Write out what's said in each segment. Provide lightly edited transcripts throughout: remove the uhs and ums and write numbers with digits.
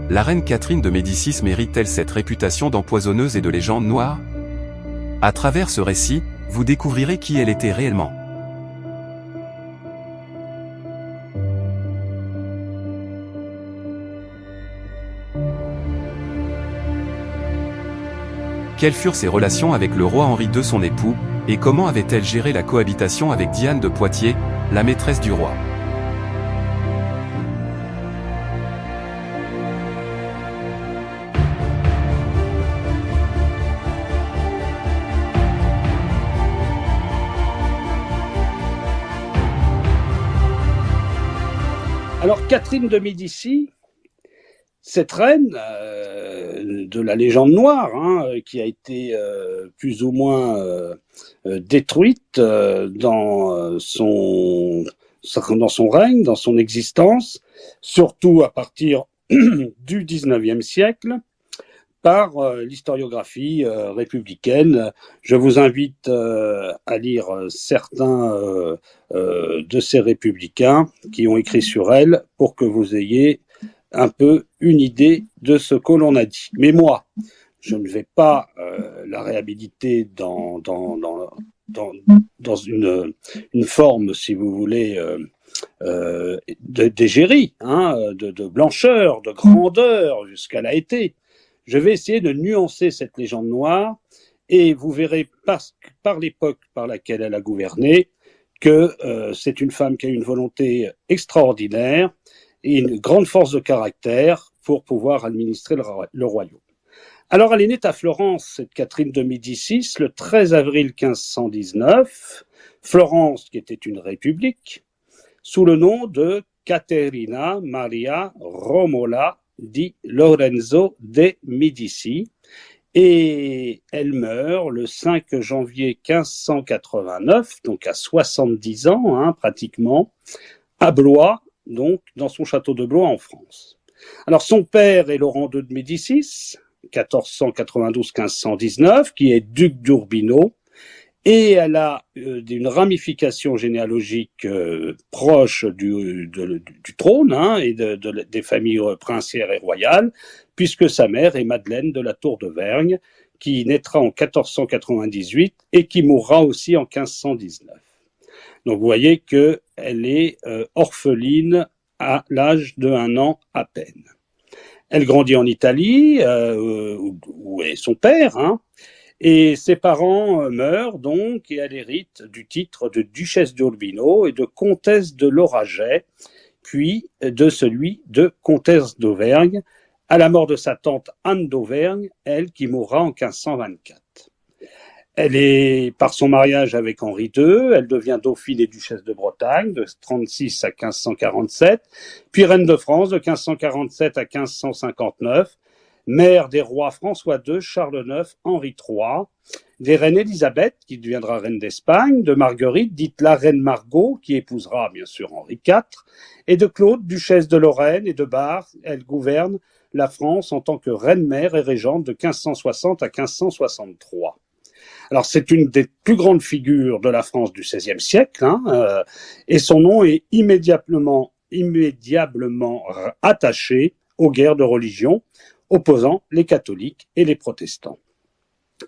La reine Catherine de Médicis mérite-t-elle cette réputation d'empoisonneuse et de légende noire? À travers ce récit, vous découvrirez qui elle était réellement. Quelles furent ses relations avec le roi Henri II son époux, et comment avait-elle géré la cohabitation avec Diane de Poitiers, la maîtresse du roi? Alors Catherine de Médicis, cette reine de la légende noire, qui a été plus ou moins détruite dans son règne, dans son existence, surtout à partir du XIXe siècle, par l'historiographie républicaine. Je vous invite à lire certains de ces républicains qui ont écrit sur elle pour que vous ayez un peu une idée de ce que l'on a dit. Mais moi, je ne vais pas la réhabiliter dans une forme, si vous voulez, d'égérie, de blancheur, de grandeur, jusqu'à l'a été. Je vais essayer de nuancer cette légende noire et vous verrez par l'époque par laquelle elle a gouverné que c'est une femme qui a une volonté extraordinaire et une grande force de caractère pour pouvoir administrer le royaume. Alors elle est née à Florence, cette Catherine de Médicis, le 13 avril 1519, Florence qui était une république, sous le nom de Caterina Maria Romola di Lorenzo de Médicis, et elle meurt le 5 janvier 1589, donc à 70 ans pratiquement, à Blois, donc dans son château de Blois en France. Alors son père est Laurent II de Médicis, 1492-1519, qui est duc d'Urbino, et elle a une ramification généalogique proche du trône et des familles princières et royales, puisque sa mère est Madeleine de la Tour d'Auvergne, qui naîtra en 1498 et qui mourra aussi en 1519. Donc vous voyez qu'elle est orpheline à l'âge de 1 an à peine. Elle grandit en Italie, où est son père, et ses parents meurent donc, et elle hérite du titre de duchesse d'Urbino et de comtesse de Lauraget, puis de celui de comtesse d'Auvergne, à la mort de sa tante Anne d'Auvergne, elle qui mourra en 1524. Elle est, par son mariage avec Henri II, elle devient dauphine et duchesse de Bretagne de 36 à 1547, puis reine de France de 1547 à 1559, mère des rois François II, Charles IX, Henri III, des reines Élisabeth, qui deviendra reine d'Espagne, de Marguerite, dite la reine Margot, qui épousera bien sûr Henri IV, et de Claude, duchesse de Lorraine et de Bar. Elle gouverne la France en tant que reine-mère et régente de 1560 à 1563. Alors c'est une des plus grandes figures de la France du XVIe siècle, et son nom est immédiablement attaché aux guerres de religion opposant les catholiques et les protestants.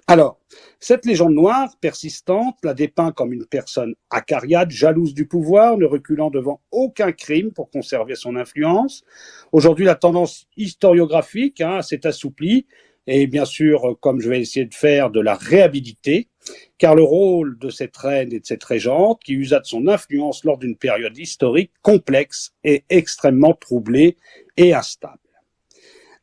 Alors, cette légende noire persistante la dépeint comme une personne acariâtre, jalouse du pouvoir, ne reculant devant aucun crime pour conserver son influence. Aujourd'hui, la tendance historiographique s'est assouplie, et bien sûr, comme je vais essayer de faire, de la réhabiliter, car le rôle de cette reine et de cette régente, qui usa de son influence lors d'une période historique complexe et extrêmement troublée et instable.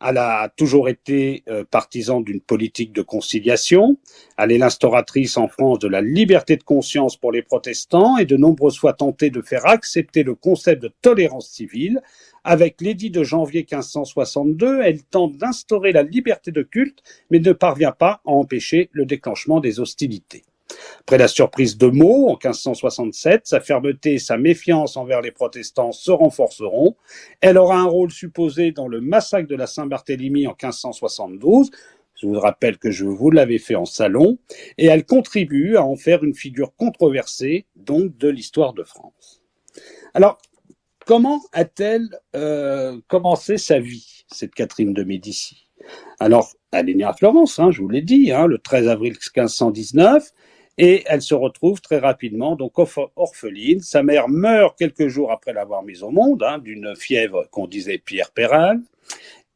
Elle a toujours été partisan d'une politique de conciliation. Elle est l'instauratrice en France de la liberté de conscience pour les protestants et de nombreuses fois tenté de faire accepter le concept de tolérance civile. Avec l'édit de janvier 1562, elle tente d'instaurer la liberté de culte, mais ne parvient pas à empêcher le déclenchement des hostilités. Après la surprise de Meaux en 1567, sa fermeté et sa méfiance envers les protestants se renforceront. Elle aura un rôle supposé dans le massacre de la Saint-Barthélemy en 1572. Je vous rappelle que je vous l'avais fait en salon. Et elle contribue à en faire une figure controversée, donc de l'histoire de France. Alors, comment a-t-elle commencé sa vie, cette Catherine de Médicis. Alors, elle est née à Florence, je vous l'ai dit, le 13 avril 1519, et elle se retrouve très rapidement donc orpheline. Sa mère meurt quelques jours après l'avoir mise au monde, d'une fièvre qu'on disait puerpérale,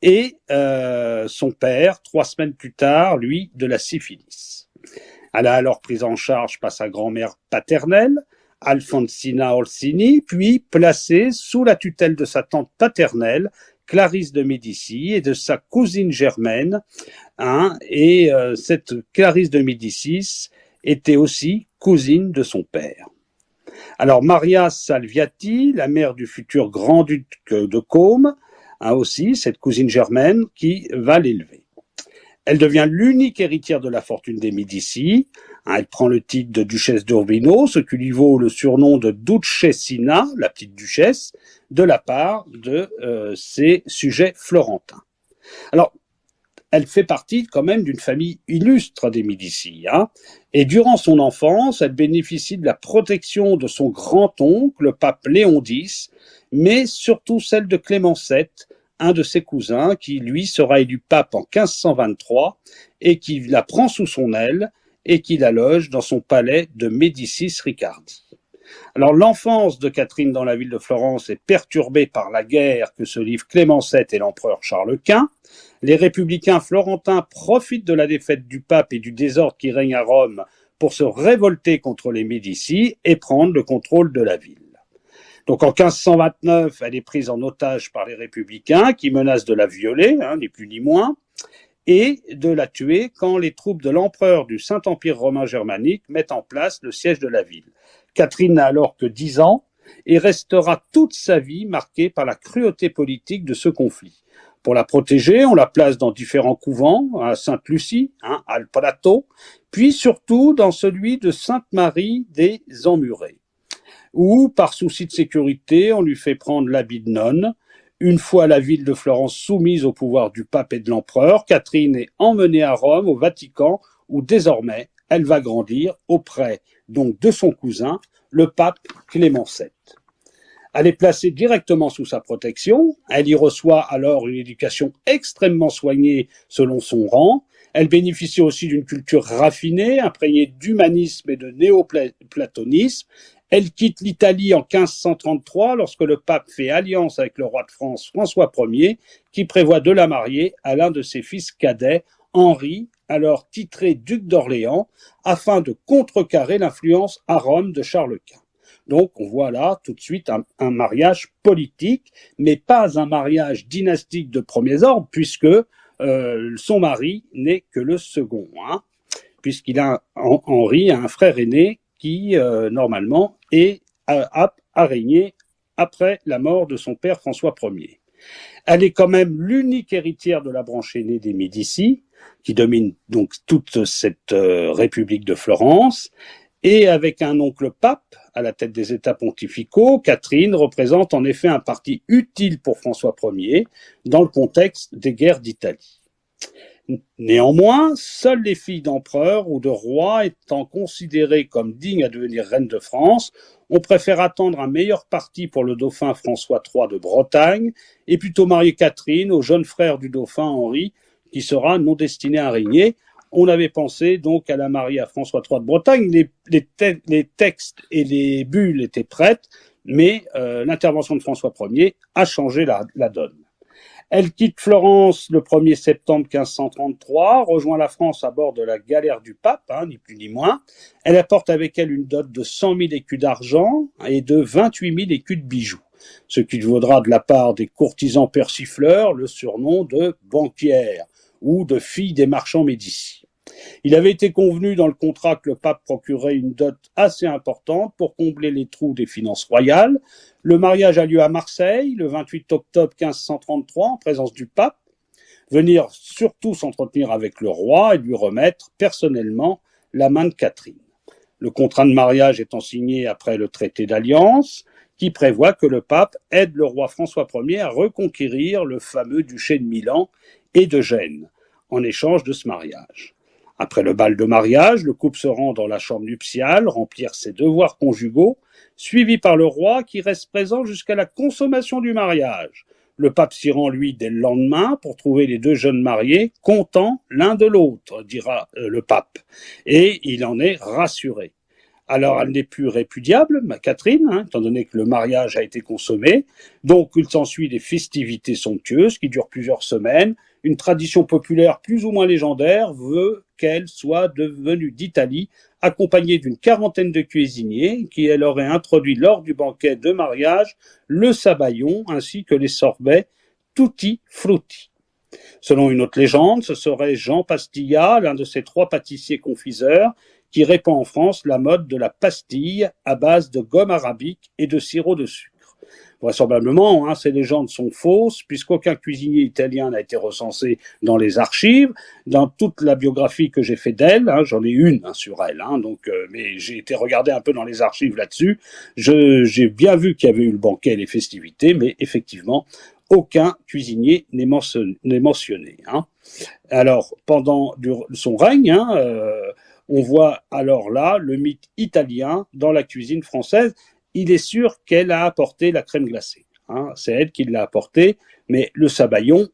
et son père, 3 semaines plus tard, lui, de la syphilis. Elle a alors prise en charge par sa grand-mère paternelle, Alfonsina Orsini, puis placée sous la tutelle de sa tante paternelle, Clarisse de Médicis, et de sa cousine germaine. Et cette Clarisse de Médicis était aussi cousine de son père. Alors Maria Salviati, la mère du futur grand-duc de Côme, aussi cette cousine germaine qui va l'élever. Elle devient l'unique héritière de la fortune des Médicis. Elle prend le titre de duchesse d'Urbino, ce qui lui vaut le surnom de Duchessina, la petite duchesse, de la part de ses sujets florentins. Alors, elle fait partie quand même d'une famille illustre des Médicis. Et durant son enfance, elle bénéficie de la protection de son grand-oncle, le pape Léon X, mais surtout celle de Clément VII, un de ses cousins, qui lui sera élu pape en 1523 et qui la prend sous son aile et qui la loge dans son palais de Médicis Ricardi. Alors l'enfance de Catherine dans la ville de Florence est perturbée par la guerre que se livrent Clément VII et l'empereur Charles Quint. Les républicains florentins profitent de la défaite du pape et du désordre qui règne à Rome pour se révolter contre les Médicis et prendre le contrôle de la ville. Donc en 1529, elle est prise en otage par les républicains qui menacent de la violer, ni plus ni moins, et de la tuer quand les troupes de l'empereur du Saint-Empire romain germanique mettent en place le siège de la ville. Catherine n'a alors que 10 ans et restera toute sa vie marquée par la cruauté politique de ce conflit. Pour la protéger, on la place dans différents couvents, à Sainte-Lucie, à El Prato, puis surtout dans celui de Sainte-Marie des Emmurés, où, par souci de sécurité, on lui fait prendre l'habit de nonne. Une fois la ville de Florence soumise au pouvoir du pape et de l'empereur, Catherine est emmenée à Rome, au Vatican, où désormais elle va grandir auprès donc de son cousin, le pape Clément VII. Elle est placée directement sous sa protection. Elle y reçoit alors une éducation extrêmement soignée selon son rang. Elle bénéficie aussi d'une culture raffinée, imprégnée d'humanisme et de néoplatonisme. Elle quitte l'Italie en 1533 lorsque le pape fait alliance avec le roi de France François Ier, qui prévoit de la marier à l'un de ses fils cadets, Henri, alors titré duc d'Orléans, afin de contrecarrer l'influence à Rome de Charles Quint. Donc on voit là tout de suite un mariage politique, mais pas un mariage dynastique de premier ordre, puisque son mari n'est que le second, puisqu'il a Henri a un frère aîné qui normalement est apte à régner après la mort de son père François Ier. Elle est quand même l'unique héritière de la branche aînée des Médicis, qui domine donc toute cette République de Florence, et avec un oncle pape à la tête des États pontificaux, Catherine représente en effet un parti utile pour François Ier dans le contexte des guerres d'Italie. Néanmoins, seules les filles d'empereurs ou de rois étant considérées comme dignes à devenir reines de France, on préfère attendre un meilleur parti pour le dauphin François III de Bretagne et plutôt marier Catherine au jeune frère du dauphin Henri, qui sera non destiné à régner. On avait pensé donc à la marier à François III de Bretagne. Les textes et les bulles étaient prêtes, mais l'intervention de François Ier a changé la donne. Elle quitte Florence le 1er septembre 1533, rejoint la France à bord de la galère du pape, ni plus ni moins. Elle apporte avec elle une dot de 100 000 écus d'argent et de 28 000 écus de bijoux, ce qui lui vaudra de la part des courtisans persifleurs le surnom de banquière ou de fille des marchands Médicis. Il avait été convenu dans le contrat que le pape procurait une dot assez importante pour combler les trous des finances royales. Le mariage a lieu à Marseille le 28 octobre 1533 en présence du pape. Venir surtout s'entretenir avec le roi et lui remettre personnellement la main de Catherine. Le contrat de mariage étant signé après le traité d'alliance qui prévoit que le pape aide le roi François Ier à reconquérir le fameux duché de Milan et de Gênes en échange de ce mariage. Après le bal de mariage, le couple se rend dans la chambre nuptiale, remplir ses devoirs conjugaux, suivi par le roi qui reste présent jusqu'à la consommation du mariage. Le pape s'y rend, lui, dès le lendemain pour trouver les deux jeunes mariés contents l'un de l'autre, dira le pape. Et il en est rassuré. Alors, elle n'est plus répudiable, ma Catherine, étant donné que le mariage a été consommé. Donc, il s'ensuit des festivités somptueuses qui durent plusieurs semaines. Une tradition populaire plus ou moins légendaire veut qu'elle soit devenue d'Italie, accompagnée d'une quarantaine de cuisiniers qui elle aurait introduit lors du banquet de mariage le sabayon ainsi que les sorbets tutti frutti. Selon une autre légende, ce serait Jean Pastillat, l'un de ces trois pâtissiers confiseurs, qui répand en France la mode de la pastille à base de gomme arabique et de sirop de sucre. Vraisemblablement, ces légendes sont fausses, puisqu'aucun cuisinier italien n'a été recensé dans les archives. Dans toute la biographie que j'ai faite d'elle, j'en ai une sur elle, mais j'ai été regarder un peu dans les archives là-dessus. J'ai bien vu qu'il y avait eu le banquet et les festivités, mais effectivement, aucun cuisinier n'est mentionné. Alors, pendant son règne, on voit alors là le mythe italien dans la cuisine française. Il est sûr qu'elle a apporté la crème glacée. C'est elle qui l'a apporté, mais le sabayon,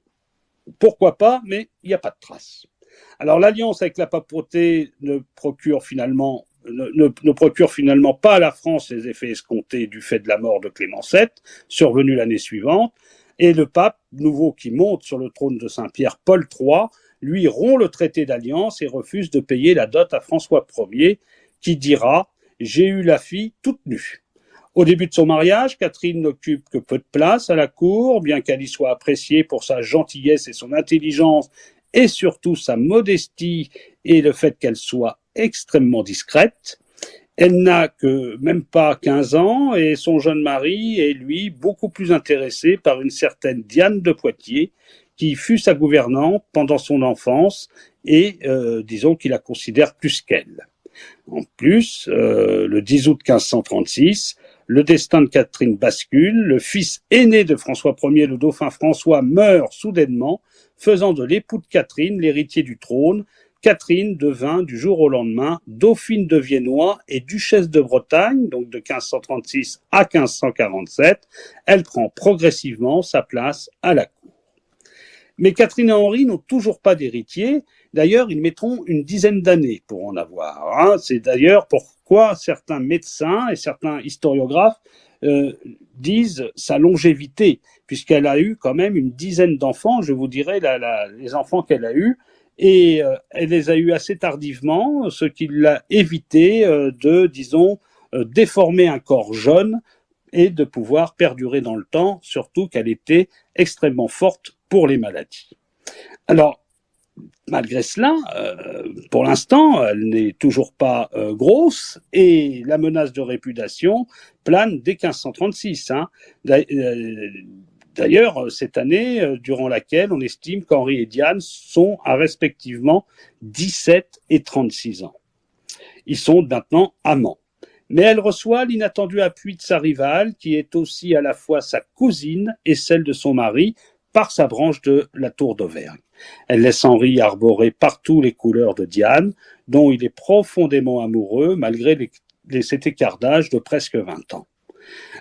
pourquoi pas, mais il n'y a pas de trace. Alors l'alliance avec la papauté ne procure finalement pas à la France les effets escomptés du fait de la mort de Clément VII, survenue l'année suivante, et le pape nouveau qui monte sur le trône de Saint-Pierre, Paul III, lui rompt le traité d'alliance et refuse de payer la dot à François Ier, qui dira « J'ai eu la fille toute nue ». Au début de son mariage, Catherine n'occupe que peu de place à la cour, bien qu'elle y soit appréciée pour sa gentillesse et son intelligence, et surtout sa modestie et le fait qu'elle soit extrêmement discrète. Elle n'a que même pas 15 ans et son jeune mari est, lui, beaucoup plus intéressé par une certaine Diane de Poitiers, qui fut sa gouvernante pendant son enfance et disons qu'il la considère plus qu'elle. En plus, le 10 août 1536, le destin de Catherine bascule, le fils aîné de François Ier, le dauphin François, meurt soudainement, faisant de l'époux de Catherine l'héritier du trône. Catherine devint du jour au lendemain dauphine de Viennois et duchesse de Bretagne, donc de 1536 à 1547. Elle prend progressivement sa place à la cour. Mais Catherine et Henri n'ont toujours pas d'héritier. D'ailleurs, ils mettront une dizaine d'années pour en avoir. C'est d'ailleurs pourquoi certains médecins et certains historiographes disent sa longévité, puisqu'elle a eu quand même une dizaine d'enfants. Je vous dirai les enfants qu'elle a eus. Et elle les a eus assez tardivement, ce qui l'a évité de, disons, déformer un corps jeune et de pouvoir perdurer dans le temps, surtout qu'elle était extrêmement forte pour les maladies. Alors, malgré cela, pour l'instant, elle n'est toujours pas grosse et la menace de répudiation plane dès 1536. D'ailleurs, cette année, durant laquelle on estime qu'Henri et Diane sont à respectivement 17 et 36 ans. Ils sont maintenant amants. Mais elle reçoit l'inattendu appui de sa rivale, qui est aussi à la fois sa cousine et celle de son mari, par sa branche de la tour d'Auvergne. Elle laisse Henri arborer partout les couleurs de Diane, dont il est profondément amoureux, malgré cet écart d'âge de presque 20 ans.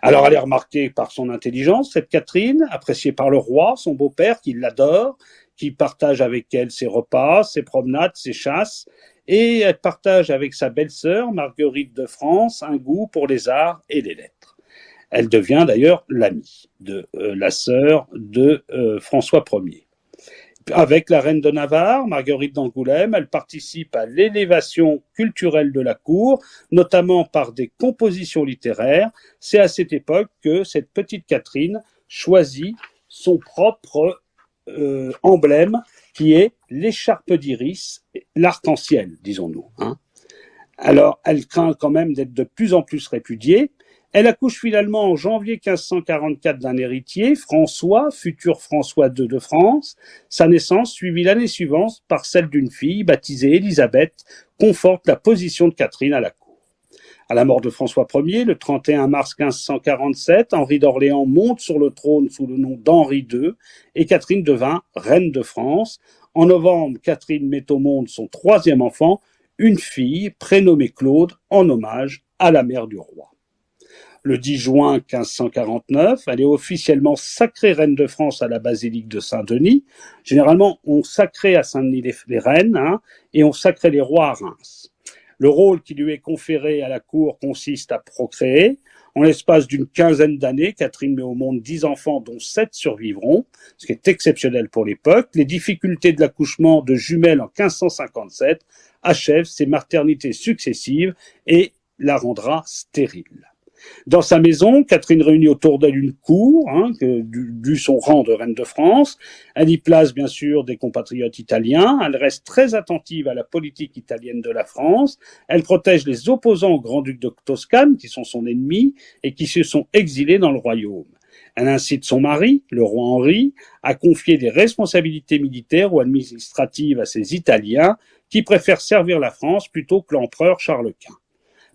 Alors elle est remarquée par son intelligence, cette Catherine, appréciée par le roi, son beau-père, qui l'adore, qui partage avec elle ses repas, ses promenades, ses chasses, et elle partage avec sa belle-sœur, Marguerite de France, un goût pour les arts et les lettres. Elle devient d'ailleurs l'amie de la sœur de François Ier. Avec la reine de Navarre, Marguerite d'Angoulême, elle participe à l'élévation culturelle de la cour, notamment par des compositions littéraires. C'est à cette époque que cette petite Catherine choisit son propre emblème, qui est l'écharpe d'iris, l'arc-en-ciel, disons-nous. Alors, elle craint quand même d'être de plus en plus répudiée. Elle accouche finalement en janvier 1544 d'un héritier, François, futur François II de France. Sa naissance, suivie l'année suivante par celle d'une fille baptisée Élisabeth, conforte la position de Catherine à la cour. À la mort de François Ier, le 31 mars 1547, Henri d'Orléans monte sur le trône sous le nom d'Henri II et Catherine devint reine de France. En novembre, Catherine met au monde son troisième enfant, une fille prénommée Claude, en hommage à la mère du roi. le 10 juin 1549. Elle est officiellement sacrée reine de France à la basilique de Saint-Denis. Généralement, on sacrait à Saint-Denis les reines, hein, et on sacrait les rois à Reims. Le rôle qui lui est conféré à la cour consiste à procréer. En l'espace d'une quinzaine d'années, Catherine met au monde 10 enfants, dont 7 survivront, ce qui est exceptionnel pour l'époque. Les difficultés de l'accouchement de jumelles en 1557 achèvent ses maternités successives et la rendra stérile. Dans sa maison, Catherine réunit autour d'elle une cour, hein, dû son rang de reine de France. Elle y place bien sûr des compatriotes italiens. Elle reste très attentive à la politique italienne de la France. Elle protège les opposants au grand-duc de Toscane, qui sont son ennemi et qui se sont exilés dans le royaume. Elle incite son mari, le roi Henri, à confier des responsabilités militaires ou administratives à ces Italiens qui préfèrent servir la France plutôt que l'empereur Charles Quint.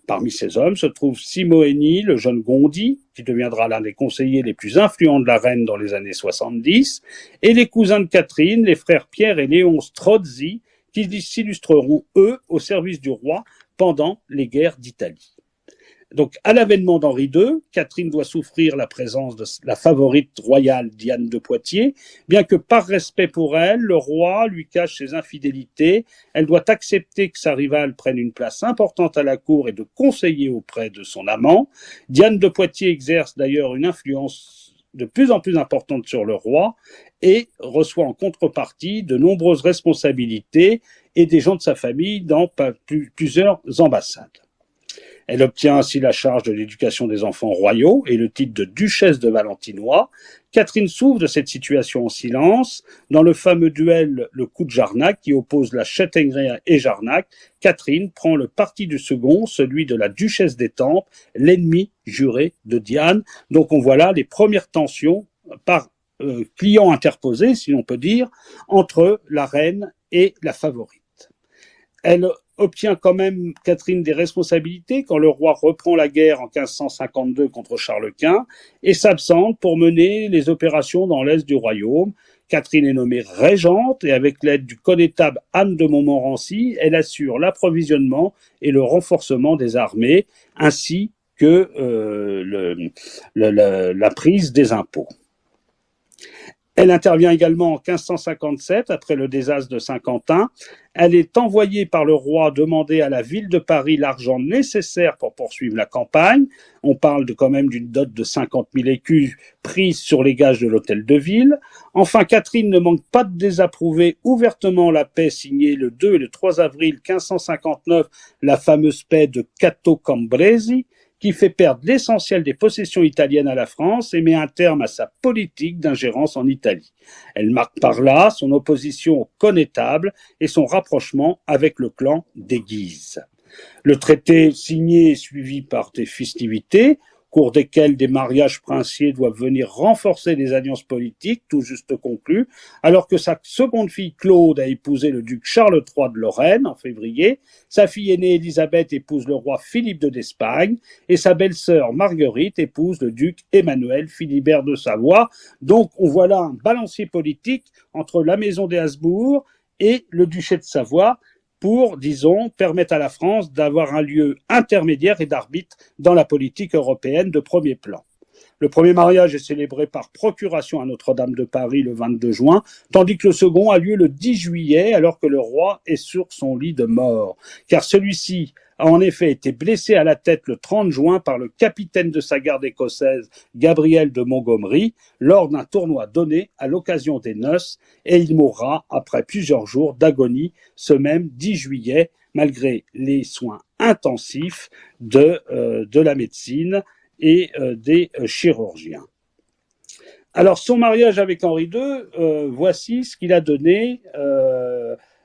Parmi ces hommes se trouve Simoeni, le jeune Gondi, qui deviendra l'un des conseillers les plus influents de la reine dans les années 70, et les cousins de Catherine, les frères Pierre et Léon Strozzi, qui s'illustreront, eux, au service du roi pendant les guerres d'Italie. Donc, à l'avènement d'Henri II, Catherine doit souffrir la présence de la favorite royale Diane de Poitiers, bien que par respect pour elle, le roi lui cache ses infidélités. Elle doit accepter que sa rivale prenne une place importante à la cour et de conseiller auprès de son amant. Diane de Poitiers exerce d'ailleurs une influence de plus en plus importante sur le roi et reçoit en contrepartie de nombreuses responsabilités et des gens de sa famille dans plusieurs ambassades. Elle obtient ainsi la charge de l'éducation des enfants royaux et le titre de duchesse de Valentinois. Catherine souffre de cette situation en silence. Dans le fameux duel Le coup de Jarnac qui oppose la Châtaigneraie et Jarnac, Catherine prend le parti du second, celui de la duchesse d'Étampes, l'ennemi juré de Diane. Donc on voit là les premières tensions par client interposé, si l'on peut dire, entre la reine et la favorite. Elle obtient quand même, Catherine, des responsabilités quand le roi reprend la guerre en 1552 contre Charles Quint et s'absente pour mener les opérations dans l'est du royaume. Catherine est nommée régente et avec l'aide du connétable Anne de Montmorency, elle assure l'approvisionnement et le renforcement des armées ainsi que la prise des impôts. Elle intervient également en 1557, après le désastre de Saint-Quentin. Elle est envoyée par le roi demander à la ville de Paris l'argent nécessaire pour poursuivre la campagne. On parle quand même d'une dot de 50 000 écus prise sur les gages de l'hôtel de ville. Enfin, Catherine ne manque pas de désapprouver ouvertement la paix signée le 2 et le 3 avril 1559, la fameuse paix de Cato Cambresi, qui fait perdre l'essentiel des possessions italiennes à la France et met un terme à sa politique d'ingérence en Italie. Elle marque par là son opposition au connétable et son rapprochement avec le clan des Guises. Le traité signé est suivi par des festivités, au cours desquelles des mariages princiers doivent venir renforcer les alliances politiques tout juste conclues, alors que sa seconde fille Claude a épousé le duc Charles III de Lorraine en février, sa fille aînée Élisabeth épouse le roi Philippe d'Espagne et sa belle-sœur Marguerite épouse le duc Emmanuel Philibert de Savoie. Donc on voit là un balancier politique entre la maison des Habsbourg et le duché de Savoie, pour, disons, permettre à la France d'avoir un lieu intermédiaire et d'arbitre dans la politique européenne de premier plan. Le premier mariage est célébré par procuration à Notre-Dame de Paris le 22 juin, tandis que le second a lieu le 10 juillet, alors que le roi est sur son lit de mort. Car celui-ci a en effet été blessé à la tête le 30 juin par le capitaine de sa garde écossaise, Gabriel de Montgomery, lors d'un tournoi donné à l'occasion des noces, et il mourra après plusieurs jours d'agonie ce même 10 juillet, malgré les soins intensifs de la médecine et des chirurgiens. Alors, son mariage avec Henri II, voici ce qu'il a donné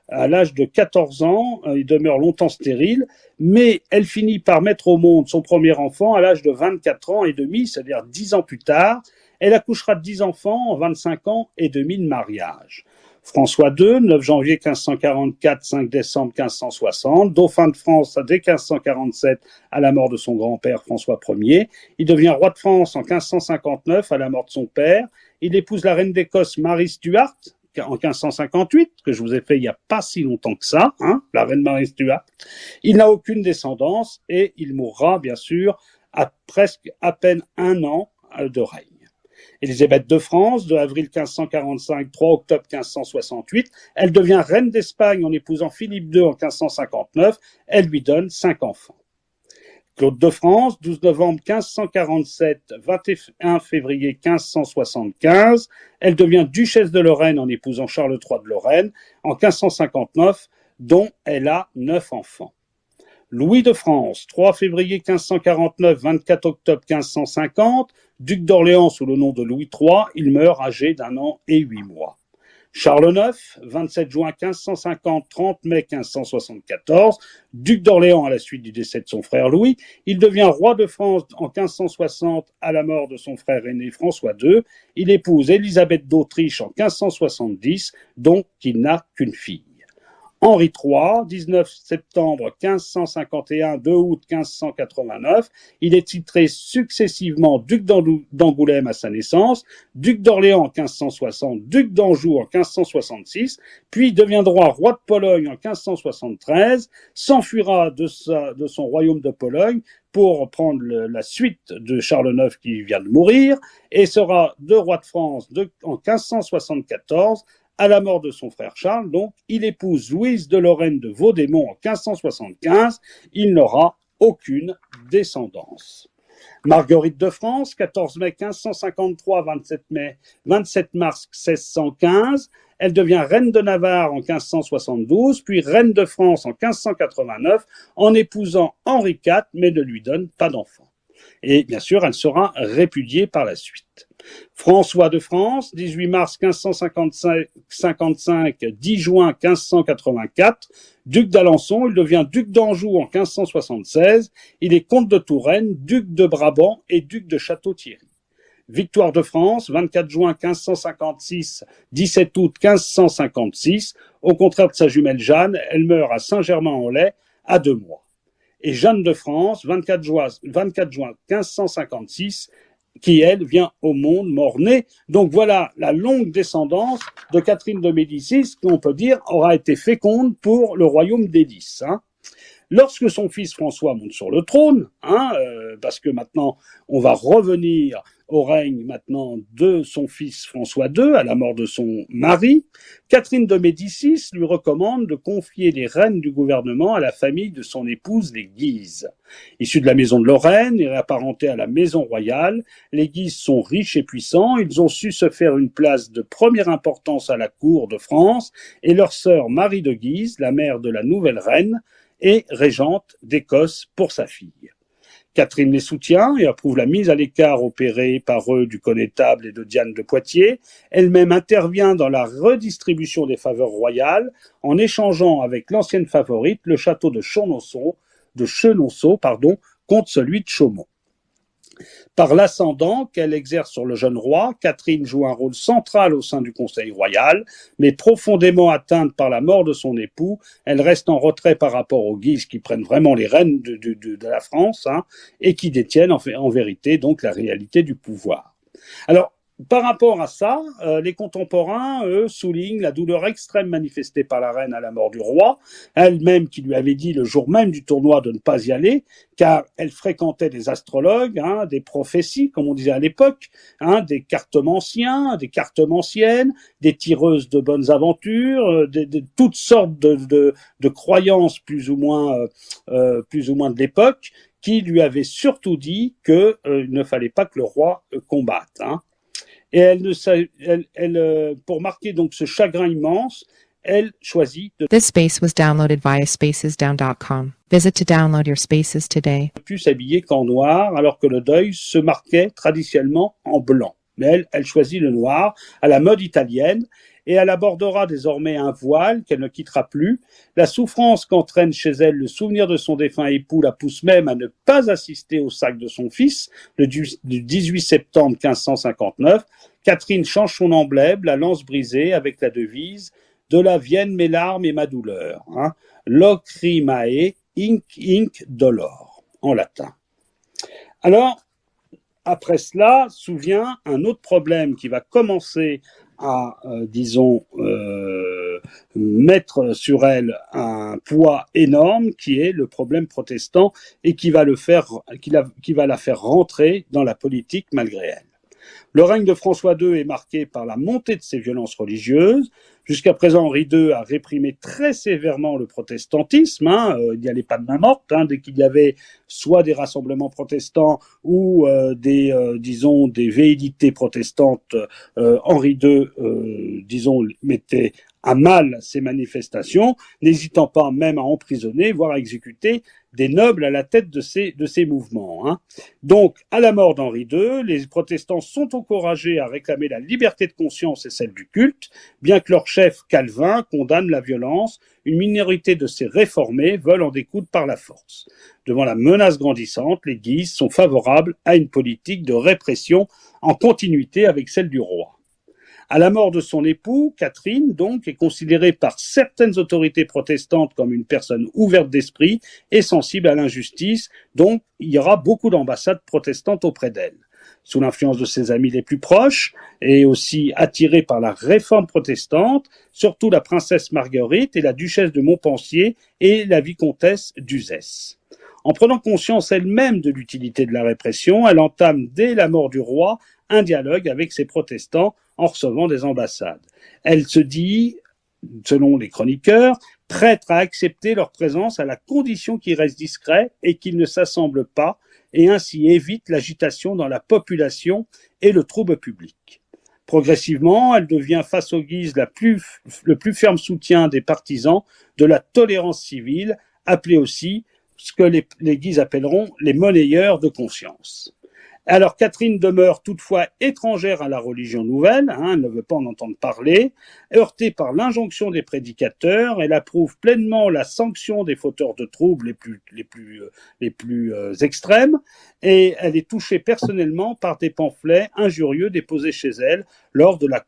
à l'âge de 14 ans. Il demeure longtemps stérile, mais elle finit par mettre au monde son premier enfant à l'âge de 24 ans et demi, c'est-à-dire 10 ans plus tard. Elle accouchera de 10 enfants en 25 ans et demi de mariage. François II, 9 janvier 1544, 5 décembre 1560, dauphin de France dès 1547 à la mort de son grand-père François Ier. Il devient roi de France en 1559 à la mort de son père. Il épouse la reine d'Écosse Marie Stuart en 1558, que je vous ai fait il n'y a pas si longtemps que ça, la reine Marie Stuart. Il n'a aucune descendance et il mourra bien sûr à peine un an de règne. Élisabeth de France, de avril 1545, 3 octobre 1568, elle devient reine d'Espagne en épousant Philippe II en 1559, elle lui donne 5 enfants. Claude de France, 12 novembre 1547, 21 février 1575, elle devient duchesse de Lorraine en épousant Charles III de Lorraine en 1559, dont elle a 9 enfants. Louis de France, 3 février 1549, 24 octobre 1550, duc d'Orléans sous le nom de Louis III, il meurt âgé d'1 an et 8 mois. Charles IX, 27 juin 1550, 30 mai 1574, duc d'Orléans à la suite du décès de son frère Louis, il devient roi de France en 1560 à la mort de son frère aîné François II, il épouse Élisabeth d'Autriche en 1570, dont il n'a qu'une fille. Henri III, 19 septembre 1551, 2 août 1589, il est titré successivement duc d'Angoulême à sa naissance, duc d'Orléans en 1560, duc d'Anjou en 1566, puis deviendra roi de Pologne en 1573, s'enfuira de son royaume de Pologne pour prendre la suite de Charles IX qui vient de mourir, et sera roi de France en 1574, à la mort de son frère Charles, donc, il épouse Louise de Lorraine de Vaudémont en 1575. Il n'aura aucune descendance. Marguerite de France, 14 mai 1553, 27 mars 1615. Elle devient reine de Navarre en 1572, puis reine de France en 1589, en épousant Henri IV, mais ne lui donne pas d'enfant. Et bien sûr, elle sera répudiée par la suite. François de France, 18 mars 1555, 10 juin 1584, duc d'Alençon, il devient duc d'Anjou en 1576, il est comte de Touraine, duc de Brabant et duc de Château-Thierry. Victoire de France, 24 juin 1556, 17 août 1556, au contraire de sa jumelle Jeanne, elle meurt à Saint-Germain-en-Laye à 2 mois. Et Jeanne de France, 24 juin 1556, qui, elle, vient au monde mort-née. Donc voilà la longue descendance de Catherine de Médicis, qu'on peut dire aura été féconde pour le royaume des 10. Lorsque son fils François monte sur le trône, parce que maintenant on va revenir au règne maintenant de son fils François II, à la mort de son mari, Catherine de Médicis lui recommande de confier les rênes du gouvernement à la famille de son épouse, les Guises. Issus de la maison de Lorraine et apparentés à la maison royale, les Guises sont riches et puissants, ils ont su se faire une place de première importance à la cour de France, et leur sœur Marie de Guise, la mère de la nouvelle reine, est régente d'Écosse pour sa fille. Catherine les soutient et approuve la mise à l'écart opérée par eux du connétable et de Diane de Poitiers. Elle-même intervient dans la redistribution des faveurs royales en échangeant avec l'ancienne favorite le château de Chenonceau, contre celui de Chaumont. Par l'ascendant qu'elle exerce sur le jeune roi, Catherine joue un rôle central au sein du Conseil royal, mais profondément atteinte par la mort de son époux, elle reste en retrait par rapport aux Guises qui prennent vraiment les rênes de la France et qui détiennent en vérité donc la réalité du pouvoir. Alors, par rapport à ça, les contemporains, eux, soulignent la douleur extrême manifestée par la reine à la mort du roi, elle-même qui lui avait dit le jour même du tournoi de ne pas y aller, car elle fréquentait des astrologues, des prophéties, comme on disait à l'époque, des cartomanciens, des cartomanciennes, des tireuses de bonnes aventures, de toutes sortes de croyances plus ou moins de l'époque, qui lui avaient surtout dit qu'il ne fallait pas que le roi combatte. Et pour marquer donc ce chagrin immense, elle choisit de This space was downloaded via spacesdown.com. Visit to download your spaces today. ne plus s'habiller qu'en noir, alors que le deuil se marquait traditionnellement en blanc. Mais elle choisit le noir, à la mode italienne, et elle abordera désormais un voile qu'elle ne quittera plus. La souffrance qu'entraîne chez elle le souvenir de son défunt époux la pousse même à ne pas assister au sac de son fils, le 18 septembre 1559. Catherine change son emblème, la lance brisée, avec la devise « De la viennent mes larmes et ma douleur ». Lacrimae inc dolor, en latin. Alors, après cela, souvient un autre problème qui va commencer à, mettre sur elle un poids énorme qui est le problème protestant et qui va la faire rentrer dans la politique malgré elle. Le règne de François II est marqué par la montée de ces violences religieuses. Jusqu'à présent, Henri II a réprimé très sévèrement le protestantisme. Il n'y allait pas de main morte. Dès qu'il y avait soit des rassemblements protestants ou des velléités protestantes, Henri II, mettait à mal ces manifestations, n'hésitant pas même à emprisonner, voire à exécuter des nobles à la tête de ces mouvements. Donc, à la mort d'Henri II, les protestants sont encouragés à réclamer la liberté de conscience et celle du culte, bien que leur chef Calvin condamne la violence. Une minorité de ces réformés veulent en découdre par la force. Devant la menace grandissante, les Guises sont favorables à une politique de répression en continuité avec celle du roi. À la mort de son époux, Catherine, donc, est considérée par certaines autorités protestantes comme une personne ouverte d'esprit et sensible à l'injustice, donc il y aura beaucoup d'ambassades protestantes auprès d'elle. Sous l'influence de ses amis les plus proches et aussi attirée par la réforme protestante, surtout la princesse Marguerite et la duchesse de Montpensier et la vicomtesse d'Uzès. En prenant conscience elle-même de l'utilité de la répression, elle entame dès la mort du roi un dialogue avec ses protestants en recevant des ambassades. Elle se dit, selon les chroniqueurs, prête à accepter leur présence à la condition qu'ils restent discrets et qu'ils ne s'assemblent pas, et ainsi évite l'agitation dans la population et le trouble public. Progressivement, elle devient face aux Guises le plus ferme soutien des partisans de la tolérance civile, appelée aussi ce que les Guises appelleront les monnayeurs de conscience. Alors Catherine demeure toutefois étrangère à la religion nouvelle, elle ne veut pas en entendre parler. Heurtée par l'injonction des prédicateurs, elle approuve pleinement la sanction des fauteurs de troubles les plus extrêmes, et elle est touchée personnellement par des pamphlets injurieux déposés chez elle lors de la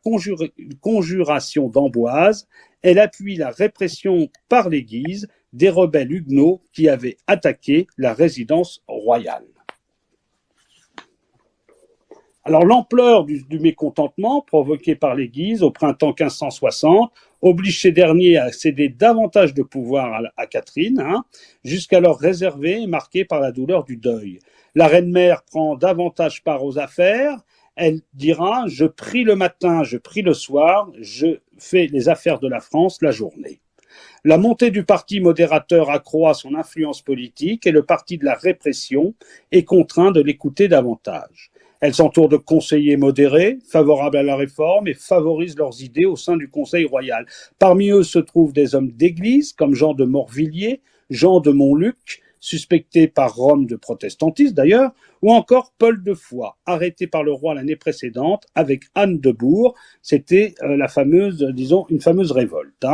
conjuration d'Amboise. Elle appuie la répression par les Guises des rebelles huguenots qui avaient attaqué la résidence royale. Alors l'ampleur du mécontentement provoqué par les Guises au printemps 1560 oblige ces derniers à céder davantage de pouvoir à Catherine, jusqu'alors réservée et marquée par la douleur du deuil. La reine-mère prend davantage part aux affaires. Elle dira « Je prie le matin, je prie le soir, je fais les affaires de la France la journée ». La montée du parti modérateur accroît son influence politique et le parti de la répression est contraint de l'écouter davantage. Elle s'entoure de conseillers modérés, favorables à la réforme et favorise leurs idées au sein du Conseil royal. Parmi eux se trouvent des hommes d'église comme Jean de Morvilliers, Jean de Montluc, suspecté par Rome de protestantisme d'ailleurs, ou encore Paul de Foix, arrêté par le roi l'année précédente avec Anne de Bourg. C'était une fameuse révolte.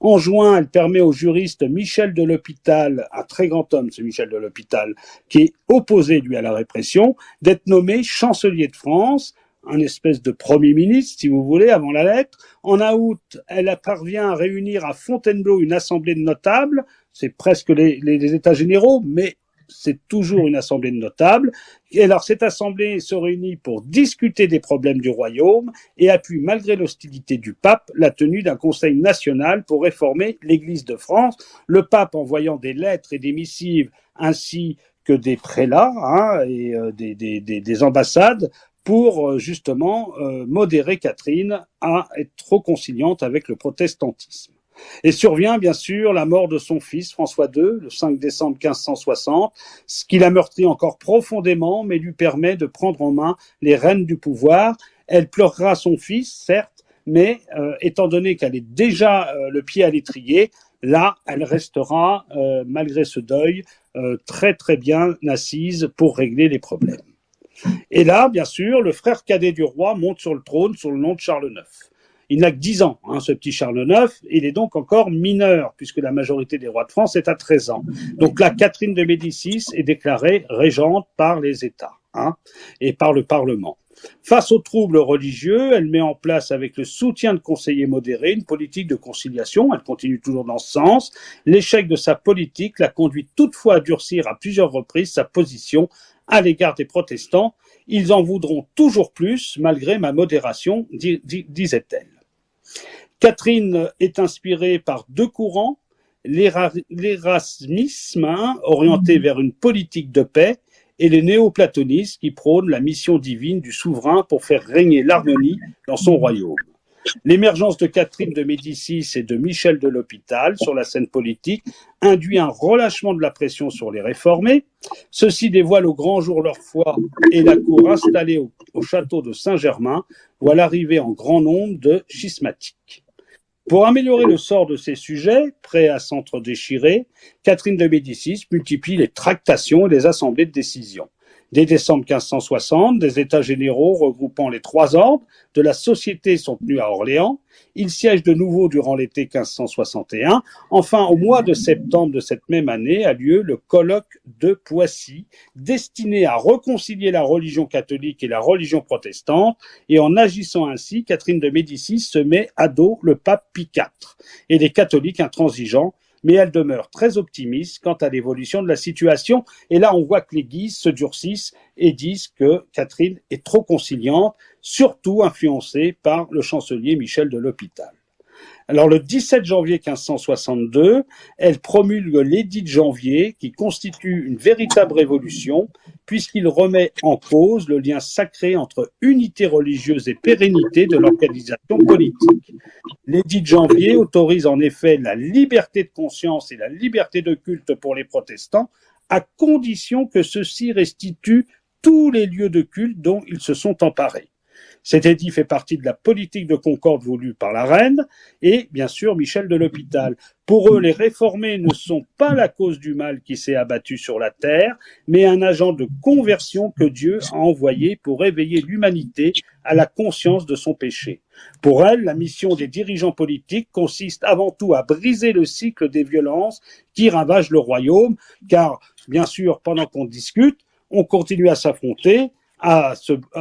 En juin, elle permet au juriste Michel de l'Hôpital, un très grand homme, ce Michel de l'Hôpital, qui est opposé, lui, à la répression, d'être nommé chancelier de France, un espèce de premier ministre, si vous voulez, avant la lettre. En août, elle parvient à réunir à Fontainebleau une assemblée de notables, c'est presque les États généraux, mais c'est toujours une assemblée de notables. Et alors, cette assemblée se réunit pour discuter des problèmes du royaume et appuie, malgré l'hostilité du pape, la tenue d'un conseil national pour réformer l'Église de France. Le pape envoyant des lettres et des missives ainsi que des prélats et des ambassades pour justement modérer Catherine à être trop conciliante avec le protestantisme. Et survient bien sûr la mort de son fils François II, le 5 décembre 1560, ce qui la meurtrit encore profondément, mais lui permet de prendre en main les rênes du pouvoir. Elle pleurera son fils, certes, mais étant donné qu'elle est déjà le pied à l'étrier, là, elle restera, malgré ce deuil, très très bien assise pour régler les problèmes. Et là, bien sûr, le frère cadet du roi monte sur le trône sous le nom de Charles IX. Il n'a que 10 ans, ce petit Charles IX, il est donc encore mineur, puisque la majorité des rois de France est à 13 ans. Donc là, Catherine de Médicis est déclarée régente par les États et par le Parlement. Face aux troubles religieux, elle met en place, avec le soutien de conseillers modérés, une politique de conciliation. Elle continue toujours dans ce sens. L'échec de sa politique l'a conduit toutefois à durcir à plusieurs reprises sa position à l'égard des protestants. Ils en voudront toujours plus, malgré ma modération, disait-elle. Catherine est inspirée par deux courants, l'érasmisme, orienté vers une politique de paix, et les néoplatonistes qui prônent la mission divine du souverain pour faire régner l'harmonie dans son royaume. L'émergence de Catherine de Médicis et de Michel de l'Hôpital sur la scène politique induit un relâchement de la pression sur les réformés. Ceux-ci dévoilent au grand jour leur foi et la cour installée au château de Saint-Germain voit l'arrivée en grand nombre de schismatiques. Pour améliorer le sort de ces sujets, prêts à s'entre-déchirer, Catherine de Médicis multiplie les tractations et les assemblées de décision. Dès décembre 1560, des États généraux regroupant les trois ordres de la société sont tenus à Orléans. Ils siègent de nouveau durant l'été 1561. Enfin, au mois de septembre de cette même année a lieu le colloque de Poissy, destiné à réconcilier la religion catholique et la religion protestante. Et en agissant ainsi, Catherine de Médicis se met à dos le pape Pie IV et les catholiques intransigeants, mais elle demeure très optimiste quant à l'évolution de la situation. Et là, on voit que les Guises se durcissent et disent que Catherine est trop conciliante, surtout influencée par le chancelier Michel de l'Hôpital. Alors, le 17 janvier 1562, elle promulgue l'édit de janvier qui constitue une véritable révolution puisqu'il remet en cause le lien sacré entre unité religieuse et pérennité de l'organisation politique. L'édit de janvier autorise en effet la liberté de conscience et la liberté de culte pour les protestants à condition que ceux-ci restituent tous les lieux de culte dont ils se sont emparés. Cet édit fait partie de la politique de concorde voulue par la reine et, bien sûr, Michel de l'Hôpital. Pour eux, les réformés ne sont pas la cause du mal qui s'est abattu sur la terre, mais un agent de conversion que Dieu a envoyé pour éveiller l'humanité à la conscience de son péché. Pour elle, la mission des dirigeants politiques consiste avant tout à briser le cycle des violences qui ravagent le royaume, car, bien sûr, pendant qu'on discute, on continue à s'affronter, à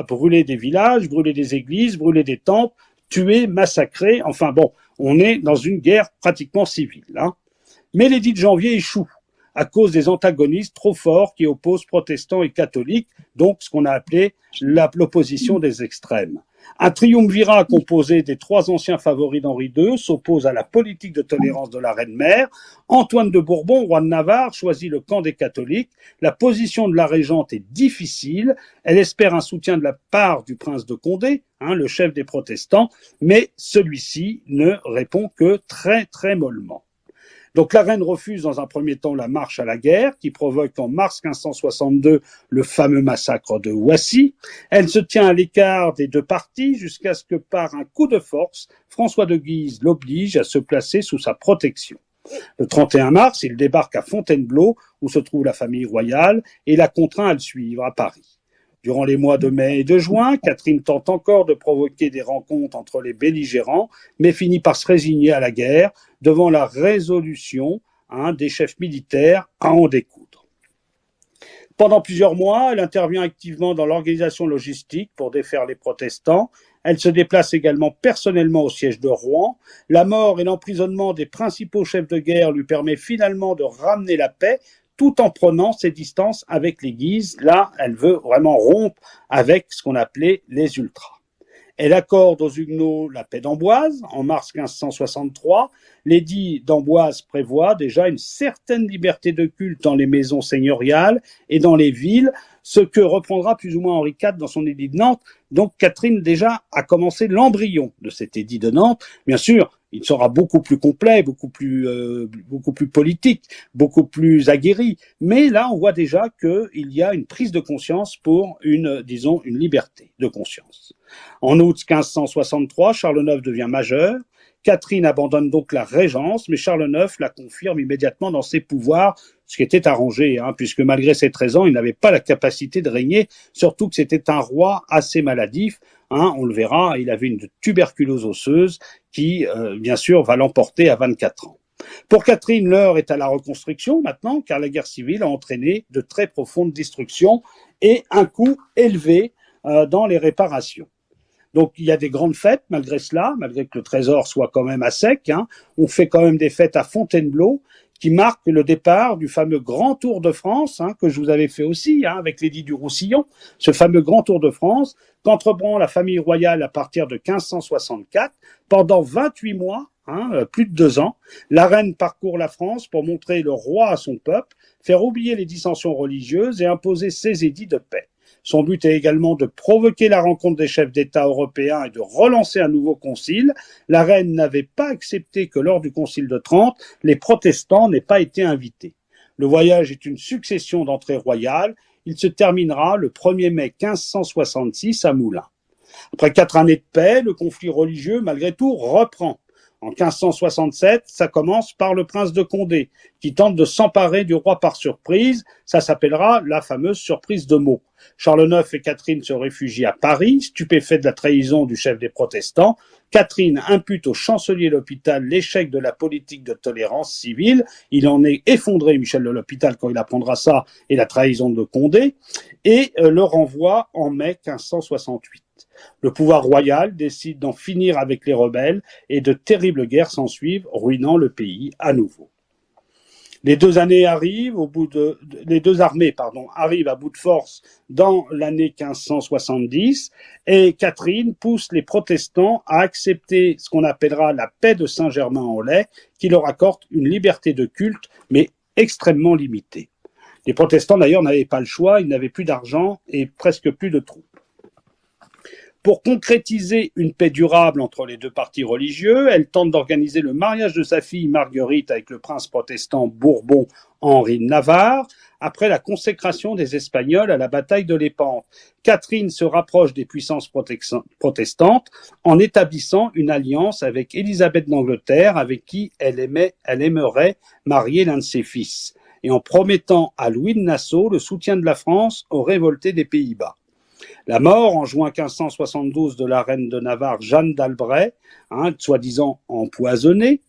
brûler des villages, brûler des églises, brûler des temples, tuer, massacrer. Enfin bon, on est dans une guerre pratiquement civile. Mais l'édit de janvier échoue à cause des antagonistes trop forts qui opposent protestants et catholiques, donc ce qu'on a appelé l'opposition des extrêmes. Un triumvirat composé des trois anciens favoris d'Henri II s'oppose à la politique de tolérance de la reine-mère. Antoine de Bourbon, roi de Navarre, choisit le camp des catholiques. La position de la régente est difficile. Elle espère un soutien de la part du prince de Condé, le chef des protestants, mais celui-ci ne répond que très très mollement. Donc la reine refuse dans un premier temps la marche à la guerre qui provoque en mars 1562 le fameux massacre de Ouassy. Elle se tient à l'écart des deux parties jusqu'à ce que par un coup de force, François de Guise l'oblige à se placer sous sa protection. Le 31 mars, il débarque à Fontainebleau où se trouve la famille royale et la contraint à le suivre à Paris. Durant les mois de mai et de juin, Catherine tente encore de provoquer des rencontres entre les belligérants, mais finit par se résigner à la guerre devant la résolution des chefs militaires à en découdre. Pendant plusieurs mois, elle intervient activement dans l'organisation logistique pour défaire les protestants. Elle se déplace également personnellement au siège de Rouen. La mort et l'emprisonnement des principaux chefs de guerre lui permet finalement de ramener la paix, tout en prenant ses distances avec les Guises. Là, elle veut vraiment rompre avec ce qu'on appelait les ultras. Elle accorde aux Huguenots la paix d'Amboise en mars 1563. L'édit d'Amboise prévoit déjà une certaine liberté de culte dans les maisons seigneuriales et dans les villes, ce que reprendra plus ou moins Henri IV dans son édit de Nantes. Donc Catherine déjà a commencé l'embryon de cet édit de Nantes. Bien sûr, il sera beaucoup plus complet, beaucoup plus politique, beaucoup plus aguerri. Mais là, on voit déjà qu'il y a une prise de conscience pour une liberté de conscience. En août 1563, Charles IX devient majeur. Catherine abandonne donc la régence, mais Charles IX la confirme immédiatement dans ses pouvoirs, ce qui était arrangé, puisque malgré ses 13 ans, il n'avait pas la capacité de régner, surtout que c'était un roi assez maladif. On le verra, il avait une tuberculose osseuse qui, bien sûr, va l'emporter à 24 ans. Pour Catherine, l'heure est à la reconstruction maintenant, car la guerre civile a entraîné de très profondes destructions et un coût élevé dans les réparations. Donc il y a des grandes fêtes malgré cela, malgré que le trésor soit quand même à sec. Hein. On fait quand même des fêtes à Fontainebleau qui marquent le départ du fameux Grand Tour de France, hein, que je vous avais fait aussi hein, avec l'édit du Roussillon, ce fameux Grand Tour de France qu'entreprend la famille royale à partir de 1564 pendant 28 mois. Hein, plus de 2 ans, la reine parcourt la France pour montrer le roi à son peuple, faire oublier les dissensions religieuses et imposer ses édits de paix. Son but est également de provoquer la rencontre des chefs d'État européens et de relancer un nouveau concile. La reine n'avait pas accepté que lors du concile de Trente, les protestants n'aient pas été invités. Le voyage est une succession d'entrées royales. Il se terminera le 1er mai 1566 à Moulins. Après 4 années de paix, le conflit religieux, malgré tout, reprend. En 1567, ça commence par le prince de Condé, qui tente de s'emparer du roi par surprise. Ça s'appellera la fameuse surprise de Meaux. Charles IX et Catherine se réfugient à Paris, stupéfaits de la trahison du chef des protestants. Catherine impute au chancelier L'Hopital l'échec de la politique de tolérance civile. Il en est effondré, Michel de L'Hopital, quand il apprendra ça, et la trahison de Condé, et le renvoie en mai 1568. Le pouvoir royal décide d'en finir avec les rebelles et de terribles guerres s'ensuivent, ruinant le pays à nouveau. Les deux armées arrivent à bout de force dans l'année 1570 et Catherine pousse les protestants à accepter ce qu'on appellera la paix de Saint-Germain-en-Laye, qui leur accorde une liberté de culte, mais extrêmement limitée. Les protestants d'ailleurs n'avaient pas le choix, ils n'avaient plus d'argent et presque plus de troupes. Pour concrétiser une paix durable entre les deux partis religieux, elle tente d'organiser le mariage de sa fille Marguerite avec le prince protestant Bourbon Henri de Navarre, après la consécration des Espagnols à la bataille de Lépante. Catherine se rapproche des puissances protestantes en établissant une alliance avec Élisabeth d'Angleterre, avec qui elle aimerait marier l'un de ses fils, et en promettant à Louis de Nassau le soutien de la France aux révoltés des Pays-Bas. La mort en juin 1572 de la reine de Navarre, Jeanne d'Albret, soi-disant empoisonnée,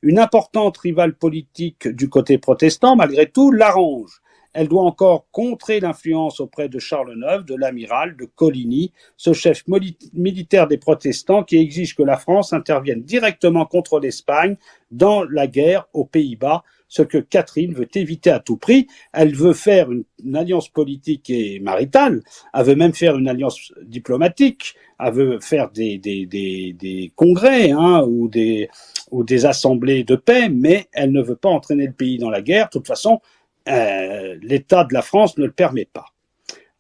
une importante rivale politique du côté protestant, malgré tout, l'arrange. Elle doit encore contrer l'influence auprès de Charles IX, de l'amiral de Coligny, ce chef militaire des protestants qui exige que la France intervienne directement contre l'Espagne dans la guerre aux Pays-Bas, ce que Catherine veut éviter à tout prix. Elle veut faire une alliance politique et maritale, elle veut même faire une alliance diplomatique, elle veut faire des congrès ou des assemblées de paix, mais elle ne veut pas entraîner le pays dans la guerre. De toute façon, l'état de la France ne le permet pas.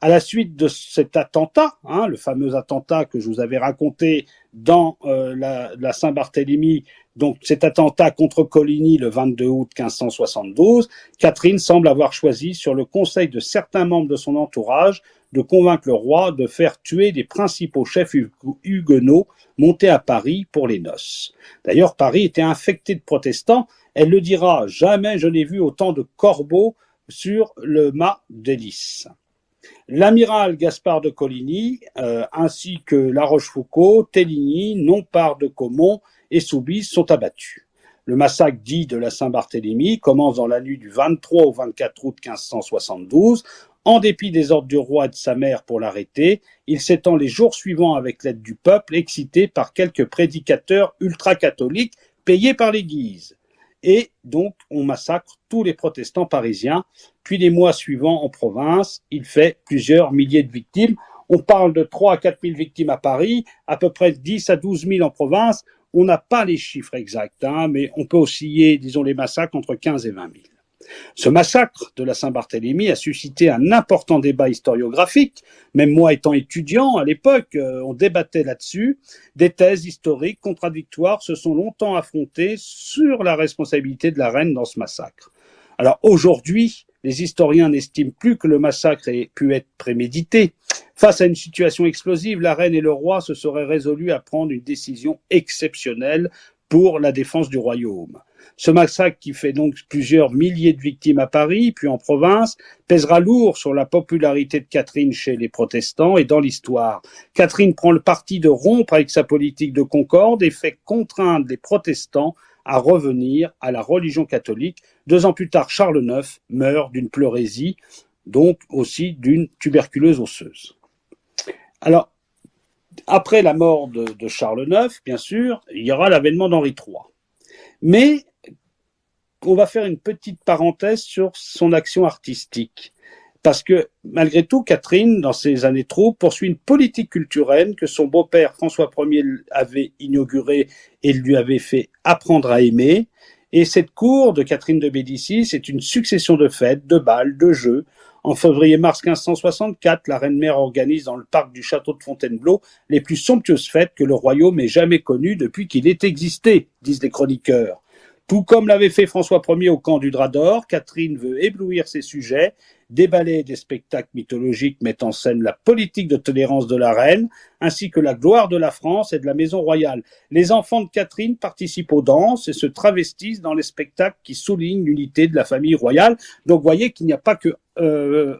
À la suite de cet attentat, le fameux attentat que je vous avais raconté dans la Saint-Barthélemy, donc cet attentat contre Coligny le 22 août 1572, Catherine semble avoir choisi, sur le conseil de certains membres de son entourage, de convaincre le roi de faire tuer les principaux chefs huguenots montés à Paris pour les noces. D'ailleurs, Paris était infecté de protestants. Elle le dira, jamais je n'ai vu autant de corbeaux sur le mât d'hélice. L'amiral Gaspard de Coligny, ainsi que La Rochefoucauld, Téligny, Nompart de Caumont et Soubise sont abattus. Le massacre dit de la Saint-Barthélemy commence dans la nuit du 23 au 24 août 1572. En dépit des ordres du roi et de sa mère pour l'arrêter, il s'étend les jours suivants avec l'aide du peuple, excité par quelques prédicateurs ultra-catholiques payés par les Guises. Et donc, on massacre tous les protestants parisiens. Puis les mois suivants en province, il fait plusieurs milliers de victimes. On parle de 3 à 4 000 victimes à Paris, à peu près 10 à 12 000 en province. On n'a pas les chiffres exacts, mais on peut osciller, disons, les massacres entre 15 et 20 000. Ce massacre de la Saint-Barthélemy a suscité un important débat historiographique. Même moi étant étudiant à l'époque, on débattait là-dessus. Des thèses historiques contradictoires se sont longtemps affrontées sur la responsabilité de la reine dans ce massacre. Alors aujourd'hui, les historiens n'estiment plus que le massacre ait pu être prémédité. Face à une situation explosive, la reine et le roi se seraient résolus à prendre une décision exceptionnelle pour la défense du royaume. Ce massacre, qui fait donc plusieurs milliers de victimes à Paris, puis en province, pèsera lourd sur la popularité de Catherine chez les protestants et dans l'histoire. Catherine prend le parti de rompre avec sa politique de concorde et fait contraindre les protestants à revenir à la religion catholique. 2 ans plus tard, Charles IX meurt d'une pleurésie, donc aussi d'une tuberculose osseuse. Alors, Après la mort de Charles IX, bien sûr, il y aura l'avènement d'Henri III. Mais on va faire une petite parenthèse sur son action artistique. Parce que, malgré tout, Catherine, dans ses années troubles, poursuit une politique culturelle que son beau-père François Ier avait inaugurée et lui avait fait apprendre à aimer. Et cette cour de Catherine de Médicis est une succession de fêtes, de bals, de jeux. En février-mars 1564, la reine-mère organise dans le parc du château de Fontainebleau les plus somptueuses fêtes que le royaume ait jamais connues depuis qu'il ait existé, disent les chroniqueurs. Tout comme l'avait fait François Ier au camp du Drap d'Or, Catherine veut éblouir ses sujets. Des ballets et des spectacles mythologiques mettent en scène la politique de tolérance de la reine, ainsi que la gloire de la France et de la maison royale. Les enfants de Catherine participent aux danses et se travestissent dans les spectacles qui soulignent l'unité de la famille royale. Donc vous voyez qu'il n'y a pas que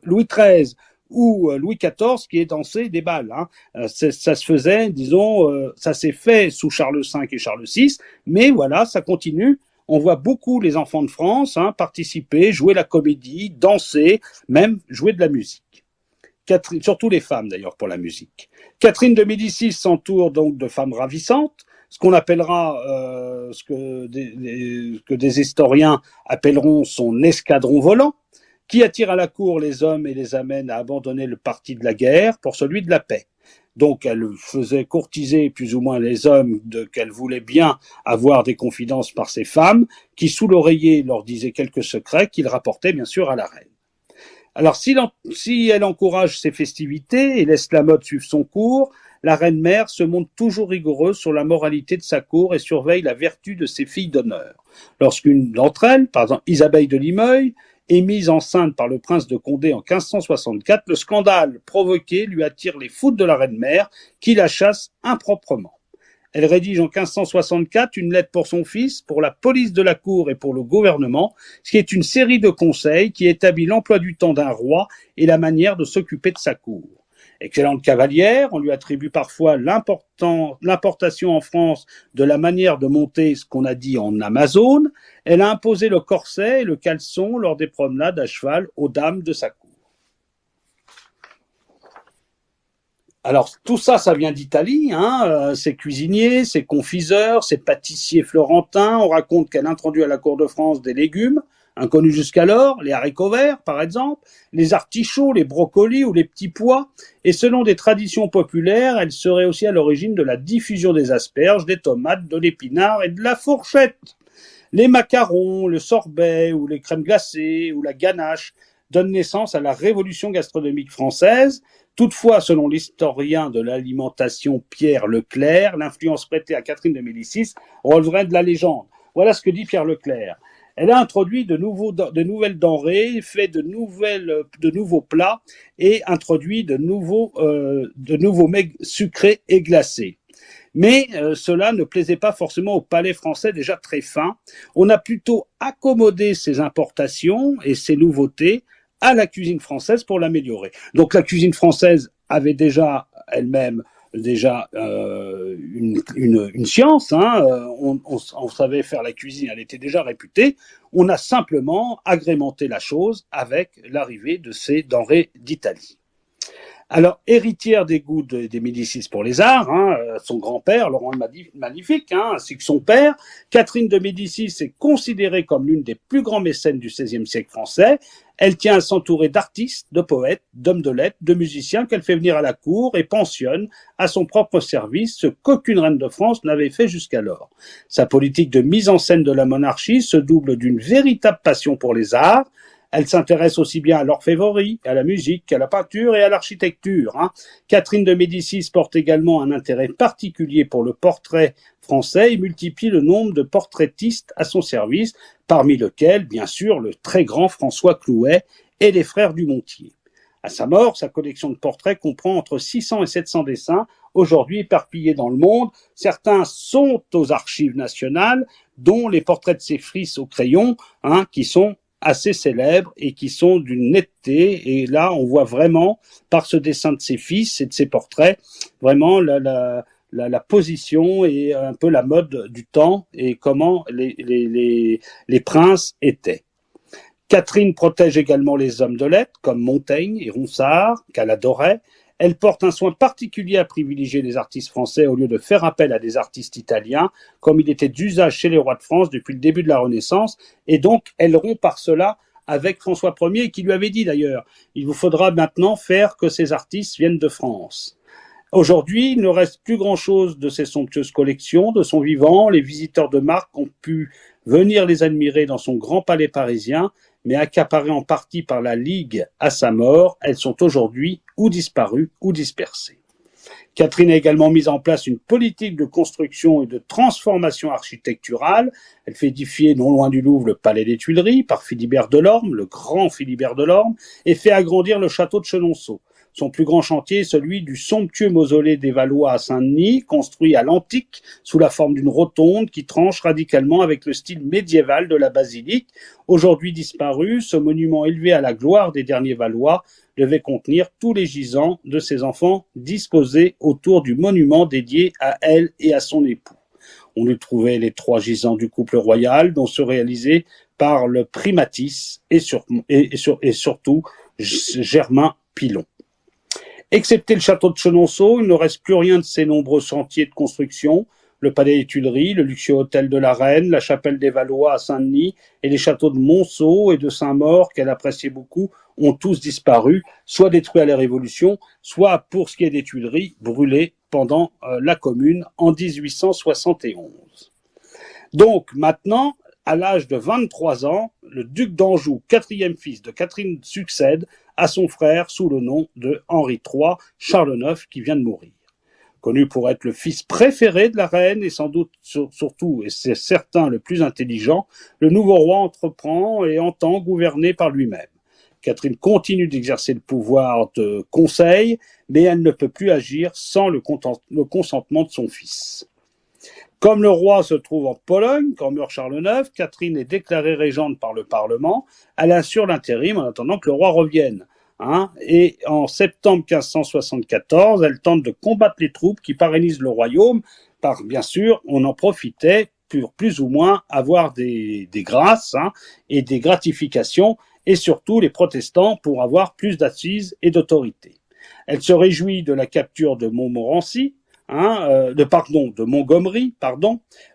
Louis XIII ou Louis XIV qui est dansé des bals. Ça se faisait, disons, ça s'est fait sous Charles V et Charles VI, mais voilà, ça continue. On voit beaucoup les enfants de France participer, jouer la comédie, danser, même jouer de la musique. Surtout les femmes d'ailleurs pour la musique. Catherine de Médicis s'entoure donc de femmes ravissantes, ce qu'on appellera, ce que des historiens appelleront son escadron volant, qui attire à la cour les hommes et les amène à abandonner le parti de la guerre pour celui de la paix. Donc elle faisait courtiser plus ou moins les hommes qu'elle voulait bien avoir des confidences par ces femmes, qui sous l'oreiller leur disaient quelques secrets qu'ils rapportaient bien sûr à la reine. Alors si elle encourage ces festivités et laisse la mode suivre son cours, la reine-mère se montre toujours rigoureuse sur la moralité de sa cour et surveille la vertu de ses filles d'honneur. Lorsqu'une d'entre elles, par exemple Isabelle de Limeuil, est mise enceinte par le prince de Condé en 1564, le scandale provoqué lui attire les foudres de la reine-mère, qui la chasse improprement. Elle rédige en 1564 une lettre pour son fils, pour la police de la cour et pour le gouvernement, ce qui est une série de conseils qui établit l'emploi du temps d'un roi et la manière de s'occuper de sa cour. Excellente cavalière, on lui attribue parfois l'importation en France de la manière de monter ce qu'on a dit en Amazone. Elle a imposé le corset et le caleçon lors des promenades à cheval aux dames de sa cour. Alors tout ça, ça vient d'Italie, ses cuisiniers, ses confiseurs, ses pâtissiers florentins. On raconte qu'elle introduit à la cour de France des légumes inconnus jusqu'alors, les haricots verts par exemple, les artichauts, les brocolis ou les petits pois, et selon des traditions populaires, elle serait aussi à l'origine de la diffusion des asperges, des tomates, de l'épinard et de la fourchette. Les macarons, le sorbet ou les crèmes glacées ou la ganache donnent naissance à la révolution gastronomique française. Toutefois, selon l'historien de l'alimentation Pierre Leclerc, l'influence prêtée à Catherine de Médicis releverait de la légende. Voilà ce que dit Pierre Leclerc. Elle a introduit de nouvelles denrées, fait de nouveaux plats et introduit de nouveaux mets sucrés et glacés. Mais cela ne plaisait pas forcément au palais français déjà très fin. On a plutôt accommodé ces importations et ces nouveautés à la cuisine française pour l'améliorer. Donc la cuisine française avait déjà elle-même une science, on savait faire la cuisine, elle était déjà réputée. On a simplement agrémenté la chose avec l'arrivée de ces denrées d'Italie. Alors, héritière des goûts des Médicis pour les arts, son grand-père, Laurent le Magnifique, ainsi que son père, Catherine de Médicis est considérée comme l'une des plus grands mécènes du XVIe siècle français. Elle tient à s'entourer d'artistes, de poètes, d'hommes de lettres, de musiciens qu'elle fait venir à la cour et pensionne à son propre service, ce qu'aucune reine de France n'avait fait jusqu'alors. Sa politique de mise en scène de la monarchie se double d'une véritable passion pour les arts. Elle s'intéresse aussi bien à l'orfèvrerie, à la musique, qu'à la peinture et à l'architecture. Catherine de Médicis porte également un intérêt particulier pour le portrait français et multiplie le nombre de portraitistes à son service, parmi lesquels, bien sûr, le très grand François Clouet et les frères Dumontier. À sa mort, sa collection de portraits comprend entre 600 et 700 dessins, aujourd'hui éparpillés dans le monde. Certains sont aux archives nationales, dont les portraits de ses fils au crayon, qui sont assez célèbres et qui sont d'une netteté. Et là, on voit vraiment, par ce dessin de ses fils et de ses portraits, vraiment la position et un peu la mode du temps et comment les princes étaient. Catherine protège également les hommes de lettres, comme Montaigne et Ronsard, qu'elle adorait. Elle porte un soin particulier à privilégier les artistes français au lieu de faire appel à des artistes italiens, comme il était d'usage chez les rois de France depuis le début de la Renaissance, et donc elle rompt par cela avec François Ier, qui lui avait dit d'ailleurs, il vous faudra maintenant faire que ces artistes viennent de France. Aujourd'hui, il ne reste plus grand-chose de ces somptueuses collections. De son vivant, les visiteurs de marque ont pu venir les admirer dans son grand palais parisien, mais accaparées en partie par la Ligue à sa mort, elles sont aujourd'hui ou disparues ou dispersées. Catherine a également mis en place une politique de construction et de transformation architecturale. Elle fait édifier non loin du Louvre le palais des Tuileries par Philibert Delorme, le grand Philibert Delorme, et fait agrandir le château de Chenonceau. Son plus grand chantier est celui du somptueux mausolée des Valois à Saint-Denis, construit à l'antique sous la forme d'une rotonde qui tranche radicalement avec le style médiéval de la basilique. Aujourd'hui disparu, ce monument élevé à la gloire des derniers Valois devait contenir tous les gisants de ses enfants disposés autour du monument dédié à elle et à son époux. On y trouvait les 3 gisants du couple royal, dont ceux réalisés par le primatis et surtout Germain Pilon. Excepté le château de Chenonceau, il ne reste plus rien de ces nombreux chantiers de construction. Le palais des Tuileries, le luxueux hôtel de la Reine, la chapelle des Valois à Saint-Denis et les châteaux de Monceau et de Saint-Maur, qu'elle appréciait beaucoup, ont tous disparu, soit détruits à la Révolution, soit, pour ce qui est des Tuileries, brûlés pendant la Commune en 1871. Donc maintenant, à l'âge de 23 ans, le duc d'Anjou, 4e fils de Catherine, succède à son frère sous le nom de Henri III, Charles IX, qui vient de mourir. Connu pour être le fils préféré de la reine et sans doute surtout, et c'est certain, le plus intelligent, le nouveau roi entreprend et entend gouverner par lui-même. Catherine continue d'exercer le pouvoir de conseil, mais elle ne peut plus agir sans le consentement de son fils. Comme le roi se trouve en Pologne, quand meurt Charles IX, Catherine est déclarée régente par le Parlement. Elle assure l'intérim en attendant que le roi revienne. Et en septembre 1574, elle tente de combattre les troupes qui paralysent le royaume, par bien sûr, on en profitait pour plus ou moins avoir des grâces et des gratifications, et surtout les protestants pour avoir plus d'assises et d'autorité. Elle se réjouit de la capture de Montmorency, de Montgomery,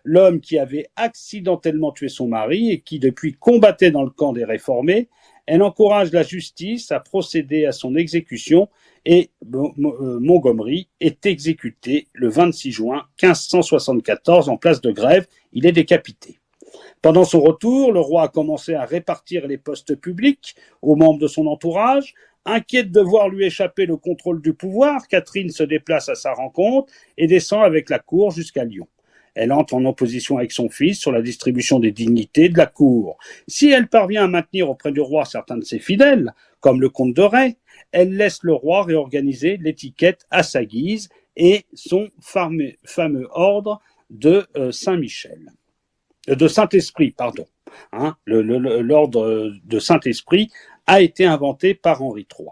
l'homme qui avait accidentellement tué son mari et qui depuis combattait dans le camp des réformés. Elle encourage la justice à procéder à son exécution et Montgomery est exécuté le 26 juin 1574 en place de Grève. Il est décapité. Pendant son retour, le roi a commencé à répartir les postes publics aux membres de son entourage. Inquiète de voir lui échapper le contrôle du pouvoir, Catherine se déplace à sa rencontre et descend avec la cour jusqu'à Lyon. Elle entre en opposition avec son fils sur la distribution des dignités de la cour. Si elle parvient à maintenir auprès du roi certains de ses fidèles, comme le comte de Rais, elle laisse le roi réorganiser l'étiquette à sa guise et son fameux ordre de Saint-Michel. De Saint-Esprit, l'ordre de Saint-Esprit a été inventé par Henri III.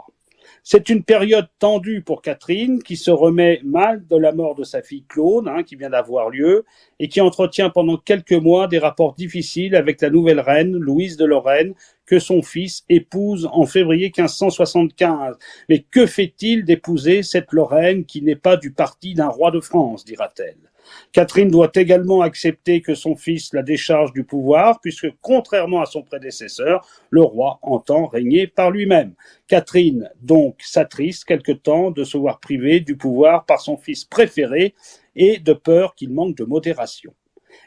C'est une période tendue pour Catherine qui se remet mal de la mort de sa fille Claude, qui vient d'avoir lieu, et qui entretient pendant quelques mois des rapports difficiles avec la nouvelle reine, Louise de Lorraine, que son fils épouse en février 1575. Mais que fait-il d'épouser cette Lorraine qui n'est pas du parti d'un roi de France, dira-t-elle. Catherine doit également accepter que son fils la décharge du pouvoir, puisque contrairement à son prédécesseur, le roi entend régner par lui-même. Catherine, donc, s'attriste quelque temps de se voir privée du pouvoir par son fils préféré et de peur qu'il manque de modération.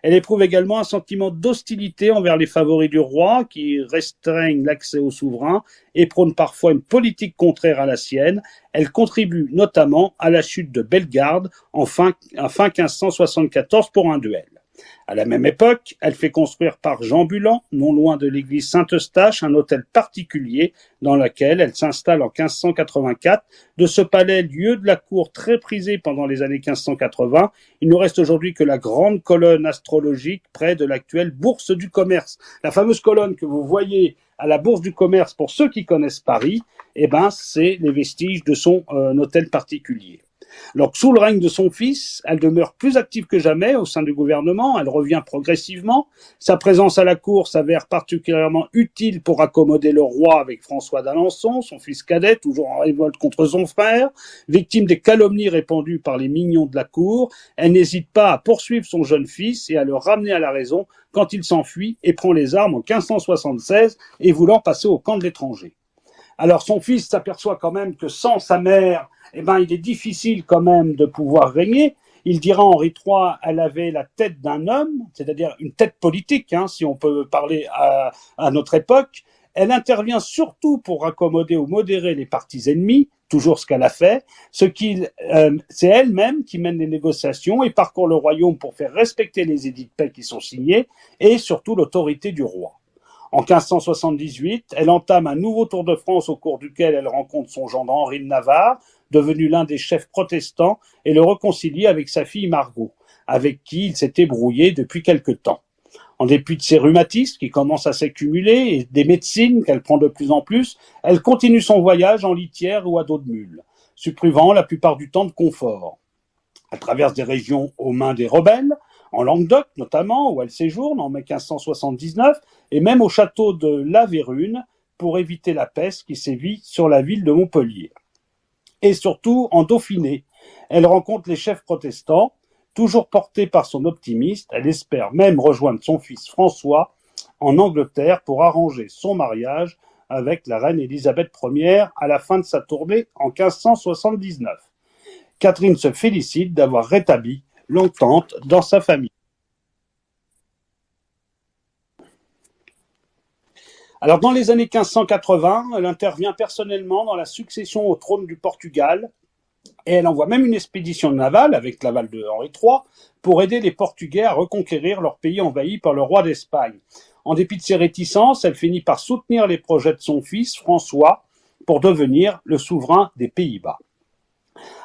Elle éprouve également un sentiment d'hostilité envers les favoris du roi qui restreignent l'accès au souverain et prônent parfois une politique contraire à la sienne. Elle contribue notamment à la chute de Bellegarde en fin 1574 pour un duel. À la même époque, elle fait construire par Jean Bulan, non loin de l'église Saint-Eustache, un hôtel particulier dans lequel elle s'installe en 1584. De ce palais, lieu de la cour très prisé pendant les années 1580, il ne reste aujourd'hui que la grande colonne astrologique près de l'actuelle Bourse du Commerce. La fameuse colonne que vous voyez à la Bourse du Commerce, pour ceux qui connaissent Paris, c'est les vestiges de son hôtel particulier. Alors, sous le règne de son fils, elle demeure plus active que jamais au sein du gouvernement, elle revient progressivement. Sa présence à la cour s'avère particulièrement utile pour accommoder le roi avec François d'Alençon, son fils cadet, toujours en révolte contre son frère. Victime des calomnies répandues par les mignons de la cour, elle n'hésite pas à poursuivre son jeune fils et à le ramener à la raison quand il s'enfuit et prend les armes en 1576 et voulant passer au camp de l'étranger. Alors son fils s'aperçoit quand même que sans sa mère, il est difficile quand même de pouvoir régner. Il dira Henri III, elle avait la tête d'un homme, c'est-à-dire une tête politique, si on peut parler à notre époque. Elle intervient surtout pour accommoder ou modérer les partis ennemis, toujours ce qu'elle a fait. C'est elle-même qui mène les négociations et parcourt le royaume pour faire respecter les édits de paix qui sont signés et surtout l'autorité du roi. En 1578, elle entame un nouveau tour de France au cours duquel elle rencontre son gendre Henri de Navarre, devenu l'un des chefs protestants, et le réconcilie avec sa fille Margot, avec qui il s'était brouillé depuis quelque temps. En dépit de ses rhumatismes qui commencent à s'accumuler et des médecines qu'elle prend de plus en plus, elle continue son voyage en litière ou à dos de mule, se privant la plupart du temps de confort. Elle traverse des régions aux mains des rebelles, en Languedoc notamment, où elle séjourne en mai 1579, et même au château de La Vérune, pour éviter la peste qui sévit sur la ville de Montpellier. Et surtout en Dauphiné, elle rencontre les chefs protestants. Toujours portée par son optimisme, elle espère même rejoindre son fils François en Angleterre pour arranger son mariage avec la reine Élisabeth Ier à la fin de sa tournée en 1579. Catherine se félicite d'avoir rétabli l'entente dans sa famille. Alors, dans les années 1580, elle intervient personnellement dans la succession au trône du Portugal et elle envoie même une expédition navale avec l'aval de Henri III pour aider les Portugais à reconquérir leur pays envahi par le roi d'Espagne. En dépit de ses réticences, elle finit par soutenir les projets de son fils François pour devenir le souverain des Pays-Bas.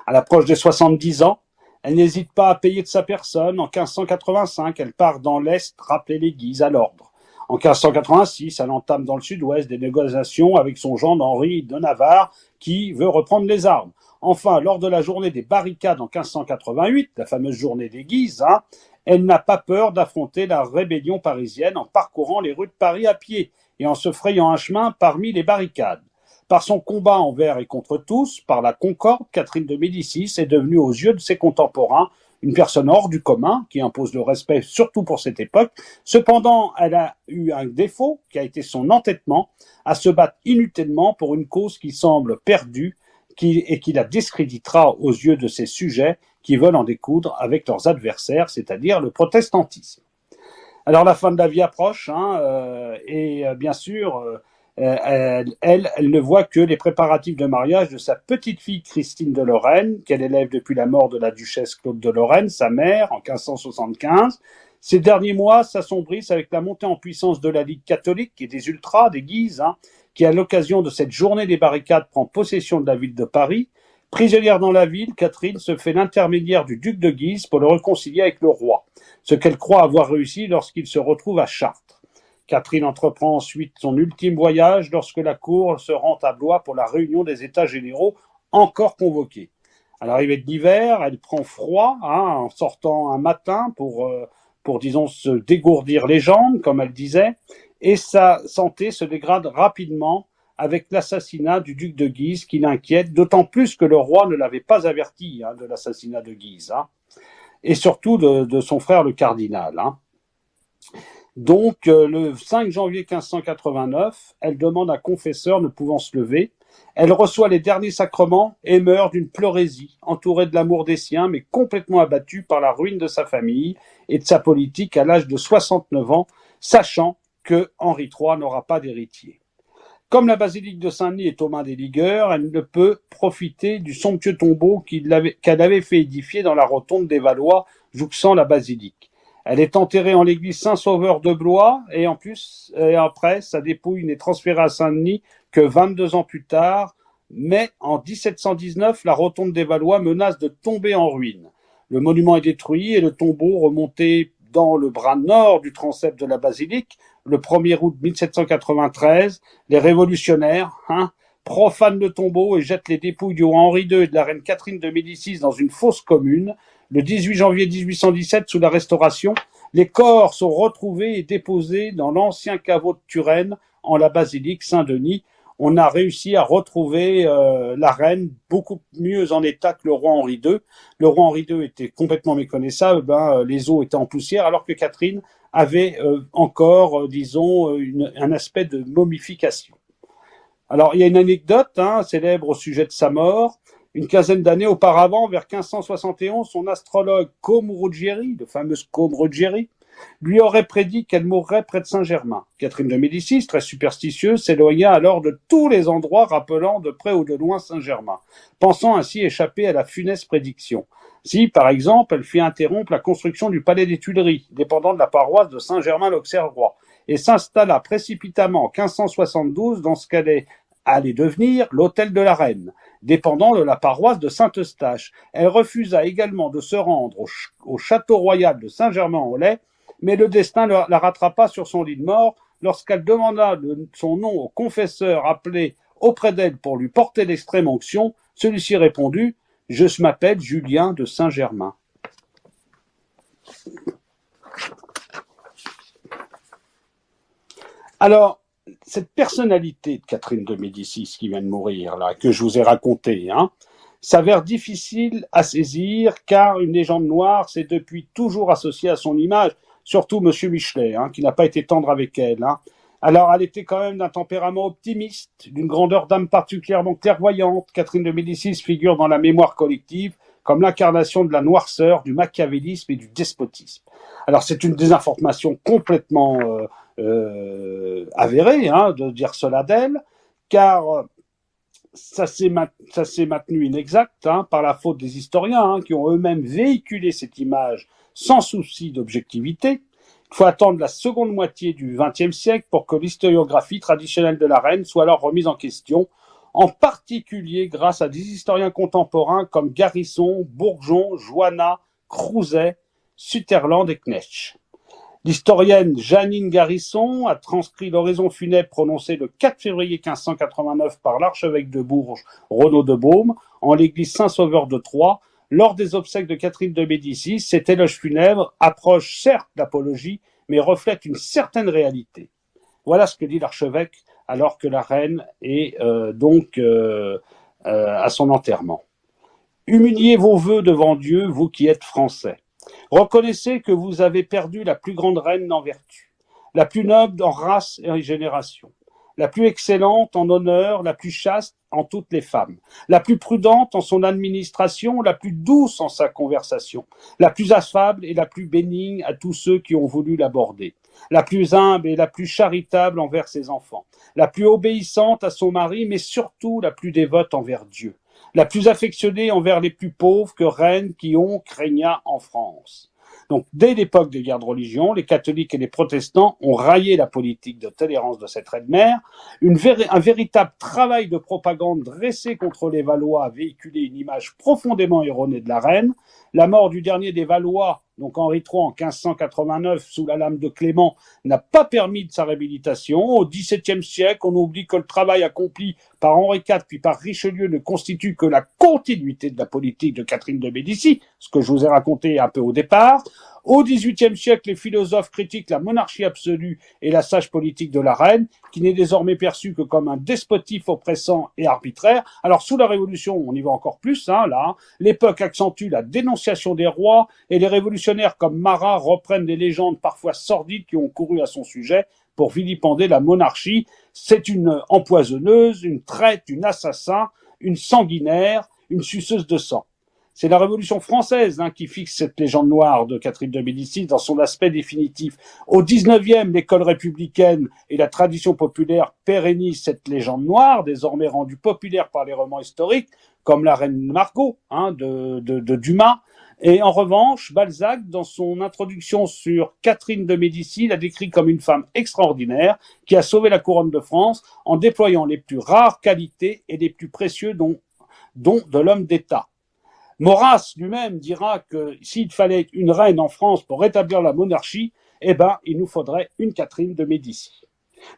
À l'approche des 70 ans, elle n'hésite pas à payer de sa personne. En 1585, elle part dans l'Est rappeler les Guises à l'ordre. En 1586, elle entame dans le sud-ouest des négociations avec son gendre Henri de Navarre qui veut reprendre les armes. Enfin, lors de la journée des barricades en 1588, la fameuse journée des Guises, elle n'a pas peur d'affronter la rébellion parisienne en parcourant les rues de Paris à pied et en se frayant un chemin parmi les barricades. Par son combat envers et contre tous, par la concorde, Catherine de Médicis est devenue aux yeux de ses contemporains une personne hors du commun qui impose le respect surtout pour cette époque. Cependant, elle a eu un défaut qui a été son entêtement à se battre inutilement pour une cause qui semble perdue et qui la discréditera aux yeux de ses sujets qui veulent en découdre avec leurs adversaires, c'est-à-dire le protestantisme. Alors la fin de la vie approche et bien sûr elle ne voit que les préparatifs de mariage de sa petite-fille Christine de Lorraine, qu'elle élève depuis la mort de la duchesse Claude de Lorraine, sa mère, en 1575. Ces derniers mois s'assombrissent avec la montée en puissance de la Ligue catholique et des ultras, des Guises, qui à l'occasion de cette journée des barricades prend possession de la ville de Paris. Prisonnière dans la ville, Catherine se fait l'intermédiaire du duc de Guise pour le réconcilier avec le roi, ce qu'elle croit avoir réussi lorsqu'il se retrouve à Chartres. Catherine entreprend ensuite son ultime voyage lorsque la cour se rend à Blois pour la réunion des États généraux encore convoqués. À l'arrivée de l'hiver, elle prend froid en sortant un matin pour disons, se dégourdir les jambes, comme elle disait, et sa santé se dégrade rapidement avec l'assassinat du duc de Guise qui l'inquiète, d'autant plus que le roi ne l'avait pas averti de l'assassinat de Guise, et surtout de son frère le cardinal. Donc, le 5 janvier 1589, elle demande un confesseur ne pouvant se lever. Elle reçoit les derniers sacrements et meurt d'une pleurésie, entourée de l'amour des siens, mais complètement abattue par la ruine de sa famille et de sa politique à l'âge de 69 ans, sachant que Henri III n'aura pas d'héritier. Comme la basilique de Saint-Denis est aux mains des ligueurs, elle ne peut profiter du somptueux tombeau qu'elle avait fait édifier dans la rotonde des Valois, jouxtant la basilique. Elle est enterrée en l'église Saint-Sauveur de Blois et après, sa dépouille n'est transférée à Saint-Denis que 22 ans plus tard. Mais en 1719, la rotonde des Valois menace de tomber en ruine. Le monument est détruit et le tombeau, remonté dans le bras nord du transept de la basilique, le 1er août 1793, les révolutionnaires, profane le tombeau et jette les dépouilles du roi Henri II et de la reine Catherine de Médicis dans une fosse commune. Le 18 janvier 1817, sous la Restauration, les corps sont retrouvés et déposés dans l'ancien caveau de Turenne, en la basilique Saint-Denis. On a réussi à retrouver la reine beaucoup mieux en état que le roi Henri II. Le roi Henri II était complètement méconnaissable, les os étaient en poussière, alors que Catherine avait encore, disons, un aspect de momification. Alors, il y a une anecdote célèbre au sujet de sa mort. Une quinzaine d'années auparavant, vers 1571, son astrologue Côme Ruggieri, le fameux Côme Ruggieri, lui aurait prédit qu'elle mourrait près de Saint-Germain. Catherine de Médicis, très superstitieuse, s'éloigna alors de tous les endroits rappelant de près ou de loin Saint-Germain, pensant ainsi échapper à la funeste prédiction. Si, par exemple, elle fit interrompre la construction du palais des Tuileries, dépendant de la paroisse de Saint-Germain-l'Auxerrois, et s'installa précipitamment en 1572 dans ce qu'elle allait devenir l'hôtel de la Reine, dépendant de la paroisse de Saint-Eustache. Elle refusa également de se rendre au château royal de Saint-Germain-en-Laye, mais le destin la rattrapa sur son lit de mort lorsqu'elle demanda son nom au confesseur appelé auprès d'elle pour lui porter l'extrême onction. Celui-ci répondit « Je m'appelle Julien de Saint-Germain ». Alors, cette personnalité de Catherine de Médicis qui vient de mourir, là, que je vous ai raconté, s'avère difficile à saisir car une légende noire s'est depuis toujours associée à son image, surtout Monsieur Michelet, qui n'a pas été tendre avec elle. Alors, elle était quand même d'un tempérament optimiste, d'une grandeur d'âme particulièrement clairvoyante. Catherine de Médicis figure dans la mémoire collective comme l'incarnation de la noirceur, du machiavélisme et du despotisme. Alors, c'est une désinformation complètement avérée de dire cela d'elle, car ça s'est maintenu inexact par la faute des historiens qui ont eux-mêmes véhiculé cette image sans souci d'objectivité. Il faut attendre la seconde moitié du XXe siècle pour que l'historiographie traditionnelle de la reine soit alors remise en question, en particulier grâce à des historiens contemporains comme Garrison, Bourgeon, Joanna, Crouzet, Sutherland et Knecht. L'historienne Jeannine Garrison a transcrit l'oraison funèbre prononcée le 4 février 1589 par l'archevêque de Bourges, Renaud de Beaume, en l'église Saint-Sauveur de Troyes, lors des obsèques de Catherine de Médicis. Cet éloge funèbre approche certes l'apologie, mais reflète une certaine réalité. Voilà ce que dit l'archevêque alors que la reine est à son enterrement. Humiliez vos vœux devant Dieu, vous qui êtes français. Reconnaissez que vous avez perdu la plus grande reine en vertu, la plus noble en race et en génération, la plus excellente en honneur, la plus chaste en toutes les femmes, la plus prudente en son administration, la plus douce en sa conversation, la plus affable et la plus bénigne à tous ceux qui ont voulu l'aborder, la plus humble et la plus charitable envers ses enfants, la plus obéissante à son mari, mais surtout la plus dévote envers Dieu, la plus affectionnée envers les plus pauvres que reine qui régna en France. Donc, dès l'époque des guerres de religion, les catholiques et les protestants ont raillé la politique de tolérance de cette reine-mère. Un véritable travail de propagande dressé contre les Valois a véhiculé une image profondément erronée de la reine. La mort du dernier des Valois, donc Henri III en 1589, sous la lame de Clément, n'a pas permis de sa réhabilitation. Au XVIIe siècle, on oublie que le travail accompli par Henri IV puis par Richelieu ne constitue que la continuité de la politique de Catherine de Médicis, ce que je vous ai raconté un peu au départ. Au XVIIIe siècle, les philosophes critiquent la monarchie absolue et la sage politique de la reine, qui n'est désormais perçue que comme un despotif oppressant et arbitraire. Alors, sous la Révolution, on y va encore plus, l'époque accentue la dénonciation des rois, et les révolutionnaires comme Marat reprennent des légendes parfois sordides qui ont couru à son sujet pour vilipender la monarchie. C'est une empoisonneuse, une traître, une assassin, une sanguinaire, une suceuse de sang. C'est la Révolution française qui fixe cette légende noire de Catherine de Médicis dans son aspect définitif. Au XIXe, l'école républicaine et la tradition populaire pérennisent cette légende noire, désormais rendue populaire par les romans historiques, comme la Reine Margot de Dumas. Et en revanche, Balzac, dans son introduction sur Catherine de Médicis, la décrit comme une femme extraordinaire qui a sauvé la couronne de France en déployant les plus rares qualités et les plus précieux dons de l'homme d'État. Maurras lui-même dira que s'il fallait une reine en France pour rétablir la monarchie, il nous faudrait une Catherine de Médicis.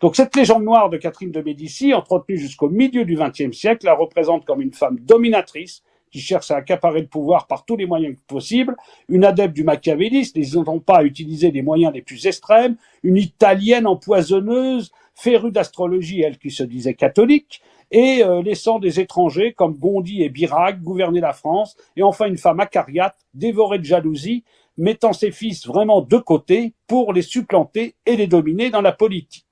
Donc cette légende noire de Catherine de Médicis, entretenue jusqu'au milieu du XXe siècle, la représente comme une femme dominatrice qui cherche à accaparer le pouvoir par tous les moyens possibles, une adepte du machiavélisme, n'hésitant pas à utiliser les moyens les plus extrêmes, une italienne empoisonneuse, férue d'astrologie, elle qui se disait catholique, et laissant des étrangers comme Gondi et Birague gouverner la France, et enfin une femme acariate, dévorée de jalousie, mettant ses fils vraiment de côté pour les supplanter et les dominer dans la politique.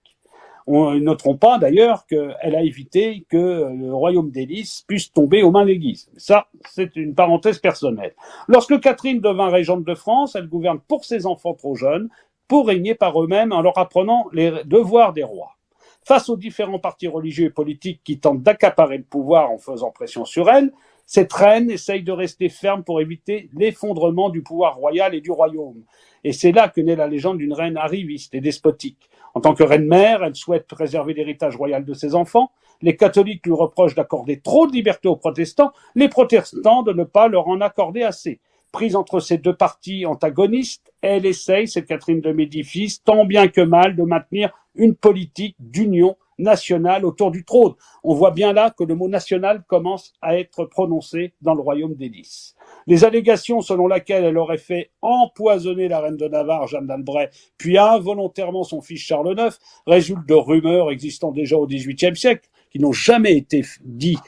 Ne notons pas d'ailleurs qu'elle a évité que le royaume des Lys puisse tomber aux mains des Guises. Ça, c'est une parenthèse personnelle. Lorsque Catherine devint régente de France, elle gouverne pour ses enfants trop jeunes, pour régner par eux-mêmes en leur apprenant les devoirs des rois. Face aux différents partis religieux et politiques qui tentent d'accaparer le pouvoir en faisant pression sur elle, cette reine essaye de rester ferme pour éviter l'effondrement du pouvoir royal et du royaume. Et c'est là que naît la légende d'une reine arriviste et despotique. En tant que reine-mère, elle souhaite préserver l'héritage royal de ses enfants. Les catholiques lui reprochent d'accorder trop de liberté aux protestants, les protestants de ne pas leur en accorder assez. Prise entre ces deux partis antagonistes, elle essaye, cette Catherine de Médicis, tant bien que mal, de maintenir une politique d'union nationale autour du trône. On voit bien là que le mot national commence à être prononcé dans le royaume des Lys. Les allégations selon lesquelles elle aurait fait empoisonner la reine de Navarre, Jeanne d'Albret, puis involontairement son fils Charles IX, résultent de rumeurs existant déjà au XVIIIe siècle, qui n'ont jamais été dites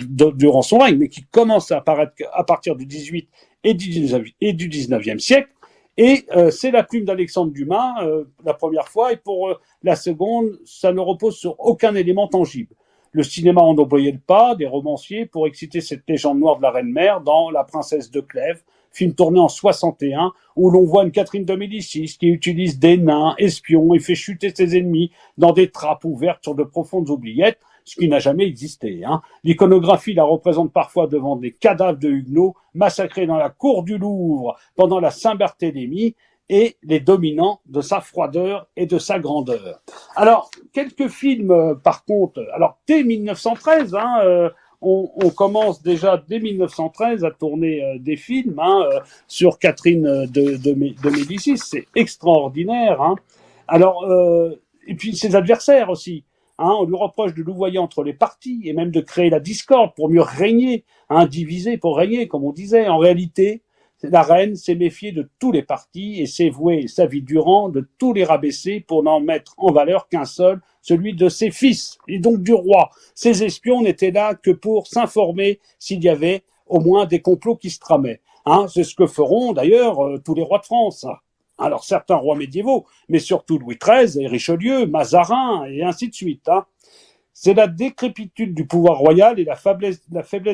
durant son règne, mais qui commencent à apparaître à partir du XVIII et du XIXe siècle. Et c'est la plume d'Alexandre Dumas, la première fois, et pour la seconde, ça ne repose sur aucun élément tangible. Le cinéma en employait le pas, des romanciers, pour exciter cette légende noire de la reine-mère dans La princesse de Clèves, film tourné en 61, où l'on voit une Catherine de Médicis qui utilise des nains, espions, et fait chuter ses ennemis dans des trappes ouvertes sur de profondes oubliettes, ce qui n'a jamais existé. L'iconographie la représente parfois devant des cadavres de huguenots massacrés dans la cour du Louvre pendant la Saint-Barthélemy et les dominants de sa froideur et de sa grandeur. Alors, quelques films, par contre, alors dès 1913, on commence déjà dès 1913 à tourner des films sur Catherine de Médicis, c'est extraordinaire. Alors, et puis ses adversaires aussi. On lui reproche de louvoyer entre les partis et même de créer la discorde pour mieux régner, diviser pour régner, comme on disait. En réalité, la reine s'est méfiée de tous les partis et s'est vouée sa vie durant de tous les rabaisser pour n'en mettre en valeur qu'un seul, celui de ses fils, et donc du roi. Ces espions n'étaient là que pour s'informer s'il y avait au moins des complots qui se tramaient. C'est ce que feront d'ailleurs tous les rois de France. Alors certains rois médiévaux, mais surtout Louis XIII et Richelieu, Mazarin et ainsi de suite. C'est la décrépitude du pouvoir royal et la faiblesse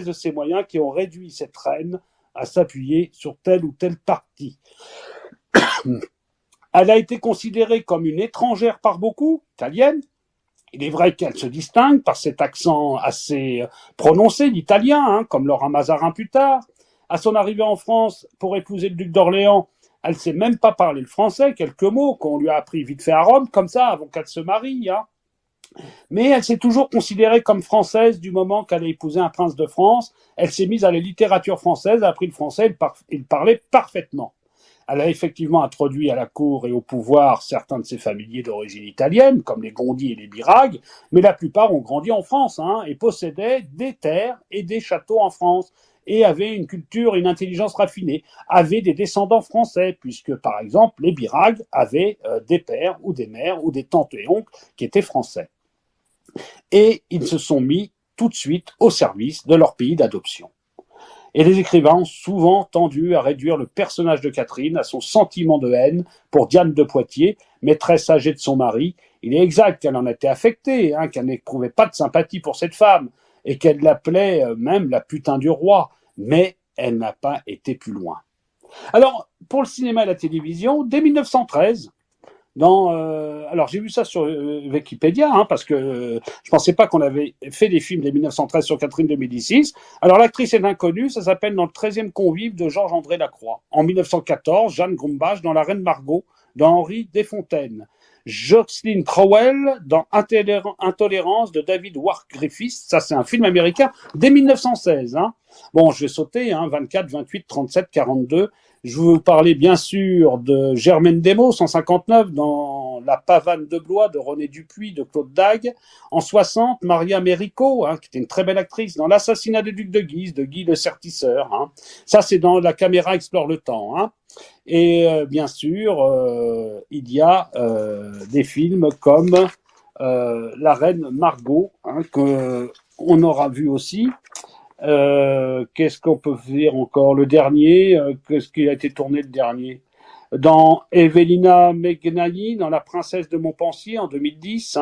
de ses moyens qui ont réduit cette reine à s'appuyer sur tel ou tel parti. Elle a été considérée comme une étrangère par beaucoup, italienne. Il est vrai qu'elle se distingue par cet accent assez prononcé d'italien, comme l'aura Mazarin plus tard. À son arrivée en France pour épouser le duc d'Orléans, elle ne sait même pas parler le français, quelques mots qu'on lui a appris vite fait à Rome, comme ça, avant qu'elle se marie. Mais elle s'est toujours considérée comme française du moment qu'elle a épousé un prince de France. Elle s'est mise à la littérature française, a appris le français, il parlait parfaitement. Elle a effectivement introduit à la cour et au pouvoir certains de ses familiers d'origine italienne, comme les Gondi et les Birague, mais la plupart ont grandi en France et possédaient des terres et des châteaux en France, et avaient une culture et une intelligence raffinée, avaient des descendants français, puisque par exemple les Birague avaient des pères ou des mères ou des tantes et oncles qui étaient français. Et ils se sont mis tout de suite au service de leur pays d'adoption. Et les écrivains ont souvent tendu à réduire le personnage de Catherine à son sentiment de haine pour Diane de Poitiers, maîtresse âgée de son mari. Il est exact qu'elle en était affectée, qu'elle n'éprouvait pas de sympathie pour cette femme, et qu'elle l'appelait même la putain du roi, mais elle n'a pas été plus loin. Alors, pour le cinéma et la télévision, dès 1913, alors j'ai vu ça sur Wikipédia, parce que je pensais pas qu'on avait fait des films dès 1913 sur Catherine de Médicis. Alors l'actrice est inconnue, ça s'appelle Dans le 13e convive de Georges-André Lacroix. En 1914, Jeanne Grumbach dans La Reine Margot, dans Henri Desfontaines. Jocelyn Crowell dans Intolérance de David Wark Griffiths, ça c'est un film américain dès 1916. Bon, je vais sauter, 24, 28, 37, 42. Je vais vous parler bien sûr de Germaine Desmaux, 159, dans La Pavane de Blois de René Dupuis, de Claude Dague. En 60, Maria Mérico, qui était une très belle actrice, dans L'assassinat du duc de Guise, de Guy le Sertisseur. Ça, c'est dans La caméra explore le temps. Et bien sûr, il y a des films comme La Reine Margot, qu'on aura vu aussi. Qu'est-ce qu'on peut dire encore? Le dernier, qu'est-ce qui a été tourné le dernier? Dans Evelina Megnani, dans La Princesse de Montpensier en 2010,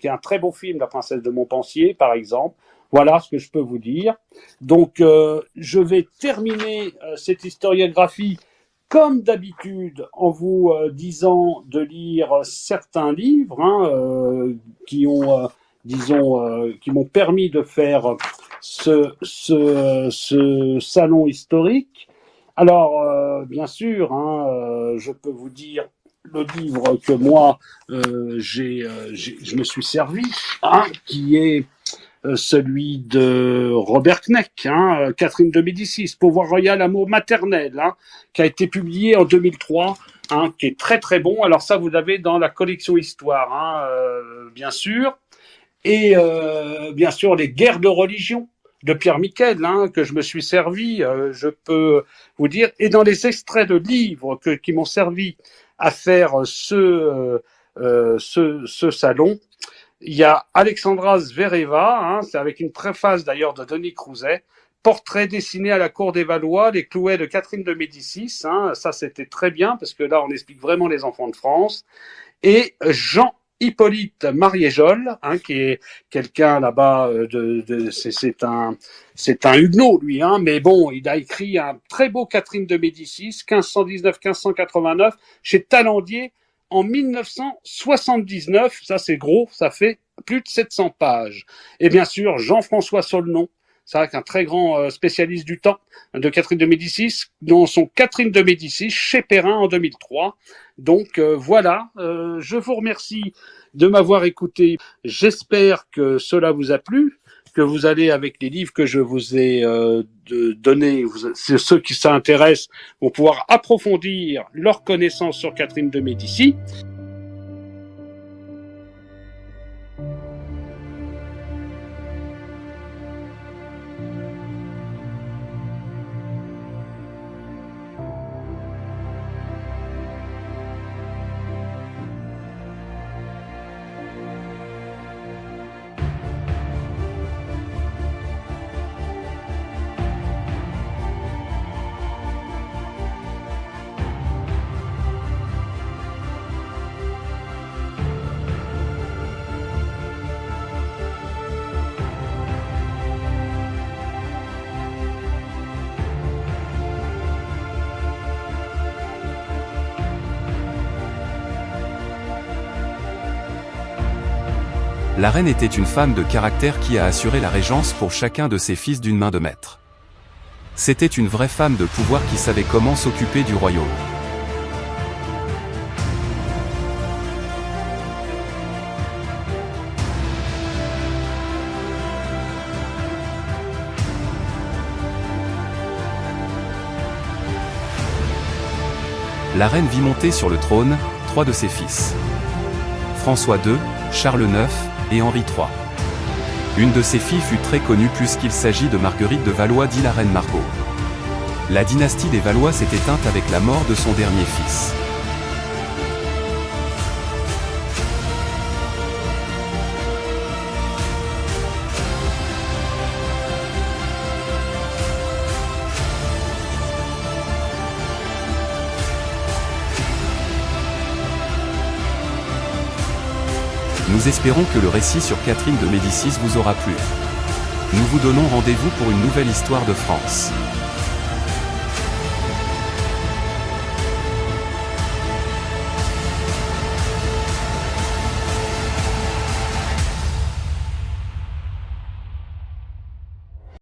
qui est un très beau film, La Princesse de Montpensier, par exemple. Voilà ce que je peux vous dire. Donc, je vais terminer cette historiographie comme d'habitude en vous disant de lire certains livres qui ont, qui m'ont permis de faire ce salon historique. Alors, bien sûr, je peux vous dire le livre que moi je me suis servi, qui est celui de Robert Kneck, Catherine de Médicis, Pouvoir royal, amour maternel, qui a été publié en 2003, qui est très très bon. Alors ça, vous l'avez dans la collection Histoire, bien sûr. Et bien sûr, les guerres de religion de Pierre Miquel, que je me suis servi, je peux vous dire, et dans les extraits de livres qui m'ont servi à faire ce salon, il y a Alexandra Zvereva, c'est avec une préface d'ailleurs de Denis Crouzet, Portrait dessiné à la cour des Valois, les Clouets de Catherine de Médicis, ça c'était très bien, parce que là on explique vraiment les enfants de France, et Jean-Hippolyte Mariéjol, qui est quelqu'un là-bas, c'est un huguenot lui, mais bon, il a écrit un très beau Catherine de Médicis, 1519-1589, chez Talandier, en 1979, ça c'est gros, ça fait plus de 700 pages. Et bien sûr, Jean-François Saulnon, c'est vrai qu'un très grand spécialiste du temps de Catherine de Médicis, dont son Catherine de Médicis chez Perrin en 2003. Donc voilà, je vous remercie de m'avoir écouté. J'espère que cela vous a plu, que vous allez, avec les livres que je vous ai donnés, ceux qui s'intéressent vont pouvoir approfondir leur connaissance sur Catherine de Médicis. La reine était une femme de caractère qui a assuré la régence pour chacun de ses fils d'une main de maître. C'était une vraie femme de pouvoir qui savait comment s'occuper du royaume. La reine vit monter sur le trône 3 de ses fils. François II, Charles IX et Henri III. Une de ses filles fut très connue puisqu'il s'agit de Marguerite de Valois dit la reine Margot. La dynastie des Valois s'est éteinte avec la mort de son dernier fils. Nous espérons que le récit sur Catherine de Médicis vous aura plu. Nous vous donnons rendez-vous pour une nouvelle histoire de France.